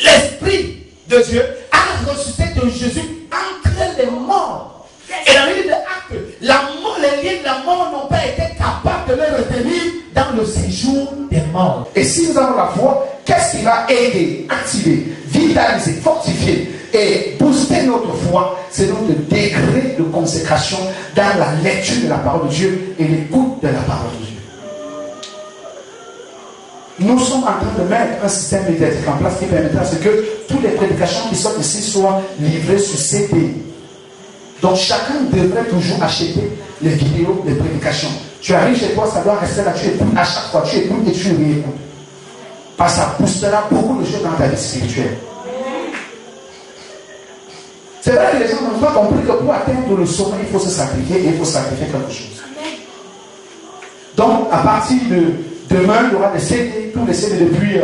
L'Esprit de Dieu a ressuscité de Jésus entre les morts. Et la Bible dit que la mort, les liens de la mort n'ont pas été capables de le retenir dans le séjour des morts. Et si nous avons la foi, qu'est-ce qui va aider, activer, vitaliser, fortifier et booster notre foi? C'est notre degré de consécration dans la lecture de la parole de Dieu et l'écoute de la parole de Dieu. Nous sommes en train de mettre un système médiatique en place qui permettra à ce que toutes les prédications qui sortent ici soient livrées sur CD. Donc chacun devrait toujours acheter les vidéos, les prédications. Tu arrives chez toi, ça doit rester là, tu écoutes à chaque fois, tu écoutes et tu réécoutes. Parce que ça boostera beaucoup de choses dans ta vie spirituelle. C'est vrai que les gens n'ont pas compris que pour atteindre le sommet, il faut se sacrifier et il faut sacrifier quelque chose. Donc, à partir de demain, il y aura des CD, tous les CD depuis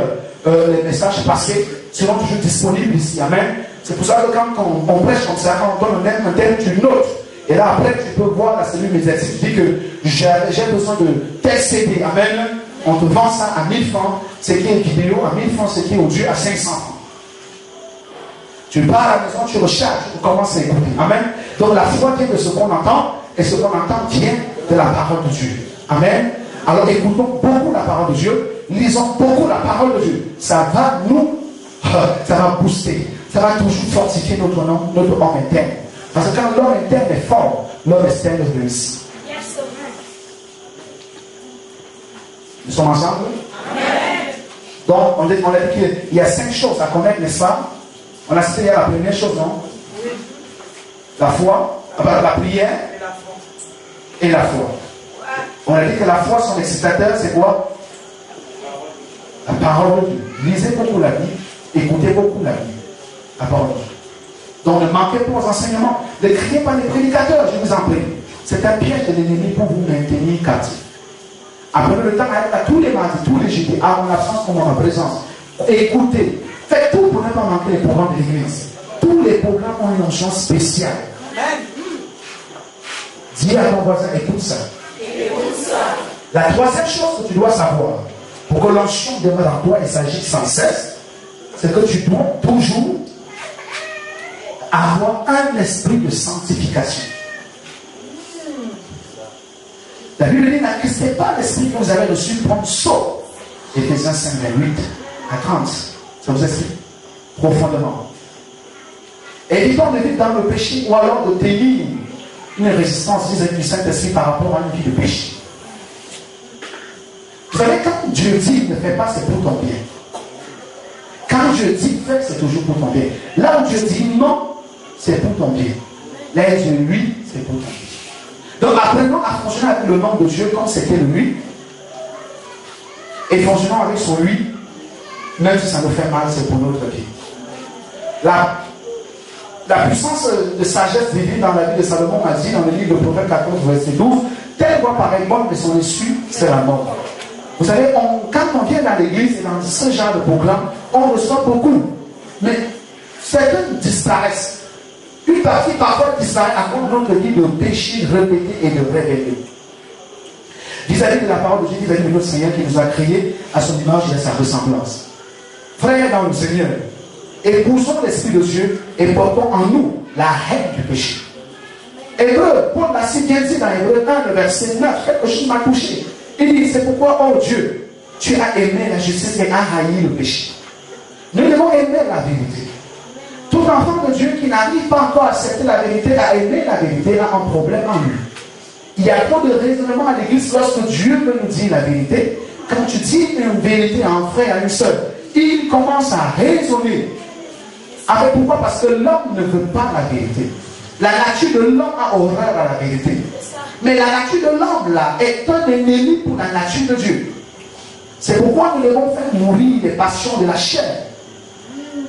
les messages passés seront toujours disponibles ici. Amen. C'est pour ça que quand on prêche comme ça, quand on donne un thème, tu notes. Et là, après, tu peux voir la cellule médiatique. Tu dis que j'ai besoin de tel CD. Amen. On te vend ça à 1000 francs, ce qui est vidéo, à 1000 francs, ce qui est audio, à 500 francs. Tu pars à la maison, tu recharges, tu commences à écouter. Amen. Donc la foi vient de ce qu'on entend, et ce qu'on entend vient de la parole de Dieu. Amen. Alors écoutons beaucoup la parole de Dieu, lisons beaucoup la parole de Dieu. Ça va ça va booster, ça va toujours fortifier notre homme interne. Parce que quand l'homme interne est fort, l'homme externe réussit. Nous sommes ensemble? Amen. Donc, on a dit qu'il y a 5 choses à connaître, n'est-ce pas? On a cité la première chose, non? Oui. La foi, la prière et la foi. On a dit que la foi, son excitateur, c'est quoi? La parole de Dieu. Lisez beaucoup la Bible, écoutez beaucoup la Bible. La parole de Dieu. Donc, ne manquez pas aux enseignements. Ne criez pas les prédicateurs, je vous en prie. C'est un piège de l'ennemi pour vous maintenir captif. Apprenez le temps à tous les mardis, tous les jeudis, à mon absence comme à ma présence. Écoutez. Faites tout pour ne pas manquer les programmes de l'église. Tous les programmes ont une onction spéciale. Dis à ton voisin, écoute ça. La troisième chose que tu dois savoir, pour que l'onction demeure en toi et s'agisse sans cesse, c'est que tu dois toujours avoir un esprit de sanctification. La Bible dit, n'acquistez pas l'esprit que vous avez reçu comme saut. Éphésiens 5, 28 à 30. Ça vous explique profondément. Évitons de vivre dans le péché ou alors de tenir une résistance vis-à-vis du Saint-Esprit par rapport à une vie de péché. Vous savez, quand Dieu dit ne fais pas, c'est pour ton bien. Quand Dieu dit fais, c'est toujours pour ton bien. Là où Dieu dit non, c'est pour ton bien. Là où Dieu oui, c'est pour ton bien. Donc apprenons à fonctionner avec le nom de Dieu comme c'était le oui. Et fonctionnons avec son oui, même si ça nous fait mal, c'est pour notre bien. La puissance de sagesse divine dans la vie de Salomon a dit dans le livre de Proverbe 14, verset 12, telle voix paraît bonne, mais son issue, c'est la mort. Vous savez, quand on vient dans l'église et dans ce genre de programme, on reçoit beaucoup. Mais certains disparaissent. Une partie parfois disparaît à cause de notre vie de péché répété et de révéler. Vis-à-vis de la parole de Dieu, vis-à-vis de notre Seigneur qui nous a créés à son image et à sa ressemblance. Frères dans le Seigneur, épousons l'Esprit de Dieu et portons en nous la haine du péché. Hébreu, Paul l'a si bien dit dans Hébreu 1, le verset 9, quelque chose m'a touché. Il dit, c'est pourquoi, oh Dieu, tu as aimé la justice et as haï le péché. Nous devons aimer la vérité. Tout enfant de Dieu qui n'arrive pas encore à accepter la vérité, à aimer la vérité, a un problème en lui. Il y a trop de raisonnements à l'église lorsque Dieu veut nous dire la vérité. Quand tu dis une vérité à un frère, à une seule, il commence à raisonner. Avec pourquoi? Parce que l'homme ne veut pas la vérité. La nature de l'homme a horreur à la vérité. Mais la nature de l'homme là est un ennemi pour la nature de Dieu. C'est pourquoi nous devons faire mourir les passions de la chair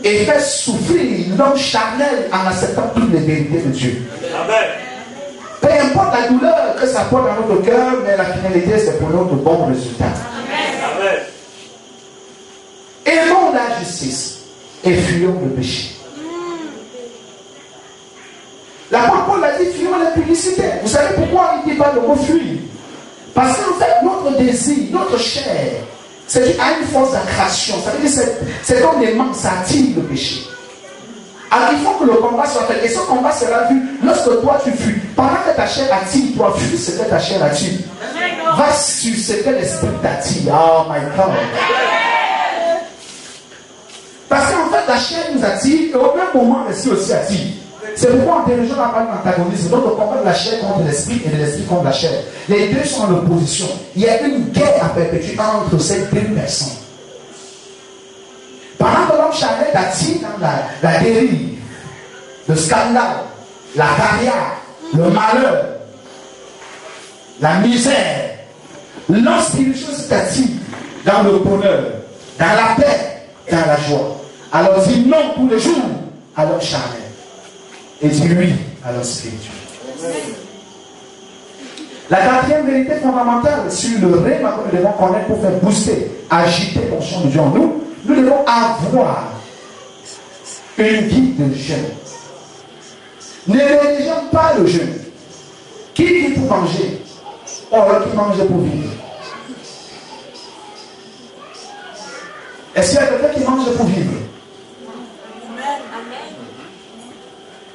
et faire souffrir l'homme charnel en acceptant toutes les vérités de Dieu. Amen. Peu importe la douleur que ça porte dans notre cœur, mais la finalité c'est pour notre bon résultat. Amen. Aimons la justice et fuyons le péché. L'apôtre Paul a dit fuyons la publicité. Vous savez pourquoi il ne dit pas de refuir? Parce qu'en fait, notre désir, notre chair, c'est une force d'attraction. Ça veut dire que c'est comme des manques, ça attire le péché. Alors il faut que le combat soit fait. Et ce combat sera vu lorsque toi tu fuis. Pendant que ta chair attire, toi fuis ce que ta chair attire. Va sur ce que l'esprit t'attire. Oh my God. Parce qu'en fait, la chair nous attire et au même moment, l'esprit aussi attire. C'est pourquoi en dirigeant la parole d'antagonisme, donc le combat de la chair contre l'esprit et de l'esprit contre la chair. Les deux sont en opposition. Il y a une guerre à perpétuer entre ces deux personnes. Pendant que l'homme charnel attire dans la dérive, le scandale, la carrière, le malheur, la misère, l'homme spirituel t'attire dans le bonheur, dans la paix, dans la joie. Alors dis non tous les jours à l'homme charnel. Et dis oui à l'homme spirituel. La quatrième vérité fondamentale sur le rêve que nous devons connaître pour faire booster, agiter l'onction de Dieu en nous, nous devons avoir une vie de jeûne. Ne négligeons pas le jeûne. Qui vit pour manger? Or, qui mange pour vivre? Est-ce qu'il y a quelqu'un qui mange pour vivre?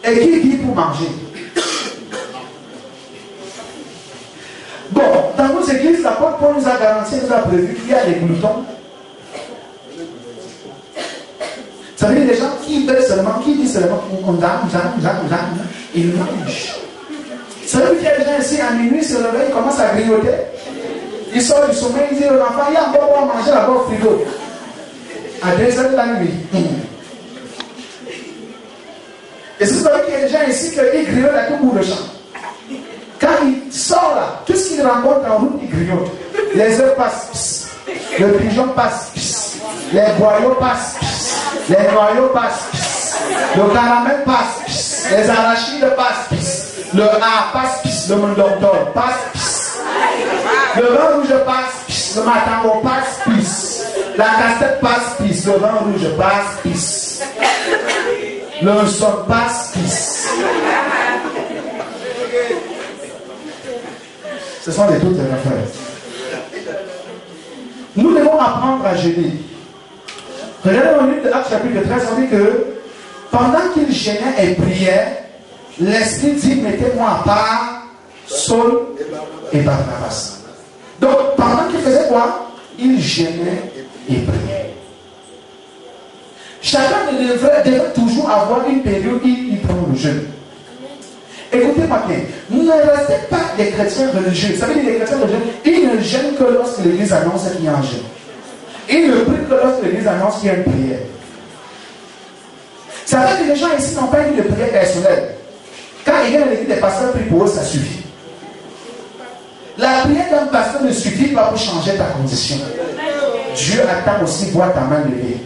Et qui vit pour manger? Bon, dans nos églises, l'apôtre Paul nous a garanti, nous a prévu qu'il y a des gloutons. Ça veut dire des gens qui veulent seulement, qui disent seulement, ils mangent. Ça veut dire qu'il y a des gens ici, à minuit, se réveillent, ils commencent à grignoter. Ils sortent du sommeil, ils disent aux enfants, il y a encore à manger là-bas au frigo. À 2h de la nuit. Et c'est ça qu'il y a des gens ici qui grignotent à tout bout de champ. Quand il sort là, tout ce qu'il rencontre en route, il grignote. Les œufs passent, le pigeon passe, les boyaux passent, les noyaux passent, le caramel passe, les arachides passent, le A passe, le mondontor passe, le vin rouge passe, le matango passe, la cassette passe, le vin rouge passe, le son passe. Ce sont les doutes affaires. Nous devons apprendre à jeûner. Regardez dans le livre de Actes chapitre 13, on dit que pendant qu'il gênait et priait, l'Esprit dit, mettez-moi à part Saul et Barnabas. Donc, pendant qu'il faisait quoi? Il gênait et priait. Chacun devrait toujours avoir une période où il prend le jeûne. Écoutez-moi bien, ne restez pas des chrétiens religieux. Vous savez, les chrétiens religieux, ils ne gênent que lorsque l'église annonce qu'il y a un jeûne. Ils ne prient que lorsque l'église annonce qu'il y a une prière. Ça fait que les gens ici n'ont pas eu de prière personnelle. Quand ils viennent à l'église, des pasteurs prient pour eux, ça suffit. La prière d'un pasteur ne suffit pas pour changer ta condition. Dieu attend aussi voir ta main levée.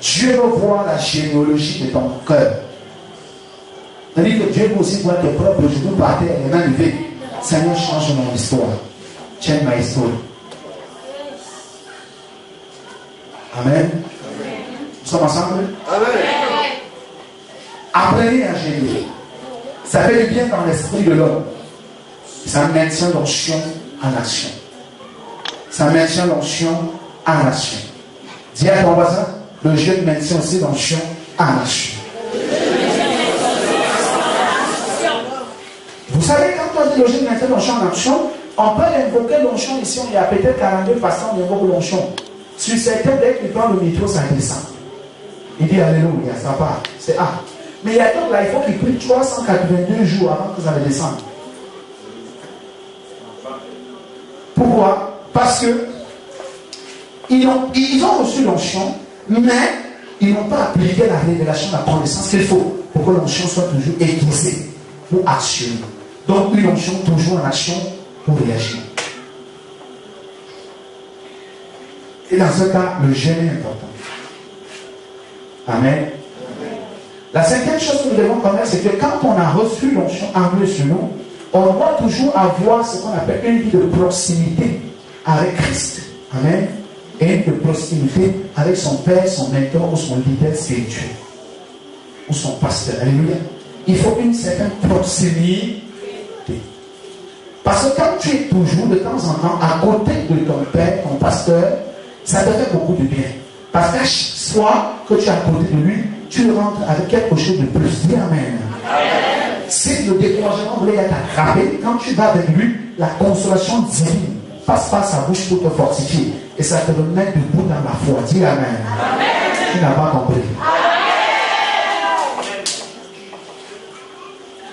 Dieu veut voir la généalogie de ton cœur. C'est-à-dire que Dieu veut aussi voir tes propres genoux par terre, les mains levées. Seigneur, change mon histoire. Change ma histoire. Amen. Nous sommes ensemble? Amen. Apprenez à gérer. Ça fait du bien dans l'esprit de l'homme. Ça maintient l'onction en action. Ça maintient l'onction en action. Dis à ton voisin, le jeûne maintient aussi l'onction en action. Vous savez, quand on dit le jeûne maintient l'onction en action, on peut invoquer l'onction ici. Il y a peut-être 42 façons d'invoquer l'onction. Sur certains, dès qu'il prend le métro, ça descend. Il dit Alléluia, ça part. C'est A. Mais il y a d'autres là, il faut qu'ils prient 382 jours avant que ça ne descende. Pourquoi? Parce que ils ont reçu l'onction, mais ils n'ont pas appliqué la révélation, la connaissance qu'il faut pour que l'onction soit toujours aiguisée pour actionner. Donc une onction toujours en action pour réagir. Et dans ce cas, le jeûne est important. Amen. La cinquième chose que nous devons connaître, c'est que quand on a reçu l'onction en sur nous, on doit toujours avoir ce qu'on appelle une vie de proximité avec Christ. Amen. Et une vie de proximité avec son Père, son mentor ou son leader spirituel. Ou son pasteur. Alléluia. Il faut une certaine proximité. Parce que quand tu es toujours de temps en temps à côté de ton Père, ton pasteur, ça te fait beaucoup de bien. Parce qu'à chaque fois que tu es à côté de lui, tu rentres avec quelque chose de plus. Dis Amen. Si le découragement voulait t'attraper, quand tu vas avec lui, la consolation divine passe par sa bouche pour te fortifier. Et ça te met debout dans la foi. Dis Amen. Tu n'as pas compris.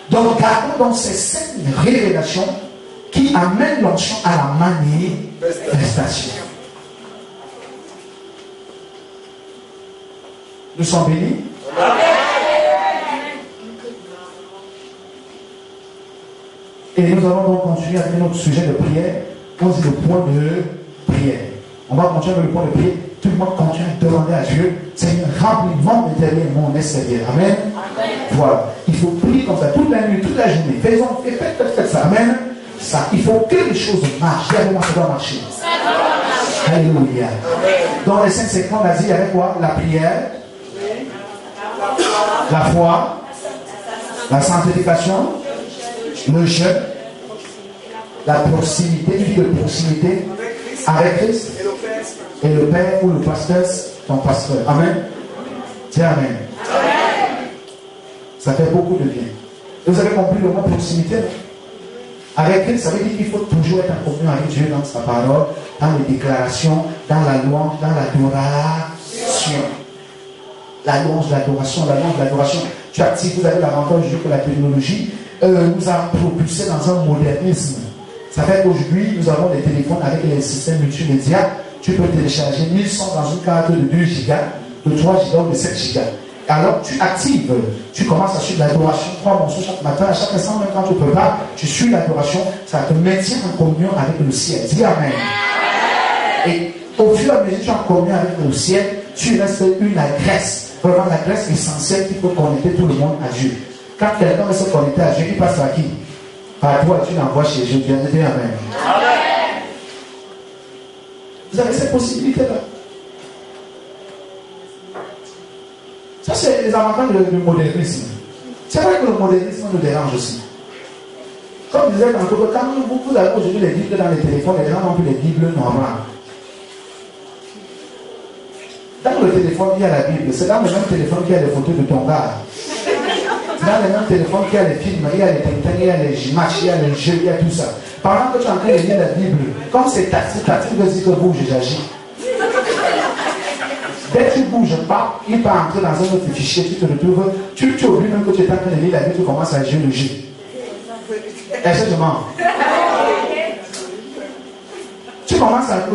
Donc, gardons donc ces 5 révélations qui amènent l'onction à la manifestation. Nous sommes bénis. Et nous allons donc continuer avec notre sujet de prière. On dit le point de prière. On va continuer avec le point de prière. Tout le monde continue à demander à Dieu, Seigneur, remplis mon intérieur, mon extérieur. Amen. Voilà. Il faut prier comme ça toute la nuit, toute la journée. Faites ça. Amen. Ça. Il faut que les choses marchent. Dis-moi, ça doit marcher. Alléluia. Dans les 5 segments, on a dit, il y avait quoi? La prière, la foi, la sanctification, le jeûne, la proximité, une vie de proximité avec Christ et le Père ou le pasteur, ton pasteur. Amen. Dis Amen. Ça fait beaucoup de bien. Et vous avez compris le mot proximité? Avec Christ, ça veut dire qu'il faut toujours être en communion avec Dieu dans sa parole, dans les déclarations, dans la louange, dans l'adoration. La louange, l'adoration, la louange, l'adoration. Tu actives, vous avez l'avantage que la technologie nous a propulsé dans un modernisme. Ça fait qu'aujourd'hui, nous avons des téléphones avec les systèmes multimédia. Tu peux télécharger 1000 sons dans une carte de 2 gigas, de 3 gigas ou de 7 gigas. Alors tu actives, tu commences à suivre l'adoration, 3 morceaux chaque matin, à chaque instant, même quand tu ne peux pas, tu suis l'adoration, ça te maintient en communion avec le ciel. Dis Amen. Et au fur et à mesure que tu es en communion avec le ciel, tu restes une adresse, vraiment l'adresse essentielle qui peut connecter tout le monde à Dieu. Quand quelqu'un veut se connecter à Dieu, il passe par qui? Par toi, tu l'envoies chez Dieu. Bien, dis Amen. Vous avez cette possibilité-là. Ça, c'est les avantages du modernisme. C'est vrai que le modernisme nous dérange aussi. Comme je disais tantôt, quand vous avez aujourd'hui les Bibles dans les téléphones, les gens n'ont plus les Bibles normales. Dans le téléphone, il y a la Bible. C'est dans le même téléphone qu'il y a les photos de ton gars. C'est dans le même téléphone qu'il y a les films, il y a les tintins, il y a les matchs, il y a les jeux, il y a tout ça. Pendant que tu es en train de lire la Bible, comme c'est tactile, veut dire que bouge, j'agis. Dès que tu ne bouges pas, il peut entrer dans un autre fichier, tu te retrouves, tu oublies même que tu es en train de lire la Bible, tu commences à jouer le jeu. Est-ce que je mens? Tu commences à...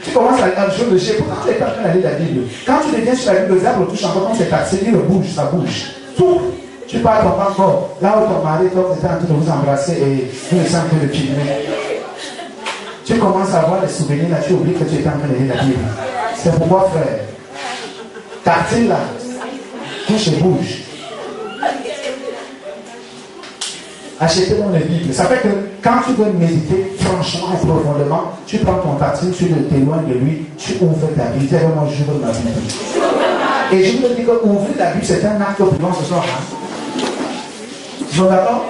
Tu commences à jouer le jeu. Pourquoi tu es en train d'aller la Bible? Quand tu deviens sur la Bible, les arbres touchent encore, quand c'est taxé, il bouge, ça bouge. Tout. Tu pars ton encore. Là où ton mari, toi, vous êtes en train de vous embrasser et vous êtes en train de filmer. Tu commences à avoir des souvenirs là, tu oublies que tu es en train de lire la Bible. C'est pourquoi, frère, quartier là, touche et bouge. Achetez-moi les Bibles. Ça fait que quand tu veux méditer franchement et profondément, tu prends ton tartine, tu t'éloignes de lui, tu ouvres ta Bible. Moi, j'ouvre ma Bible. Et je vous dis que ouvrir la Bible, c'est un acte plus long ce soir. Hein? Ils sont d'accord?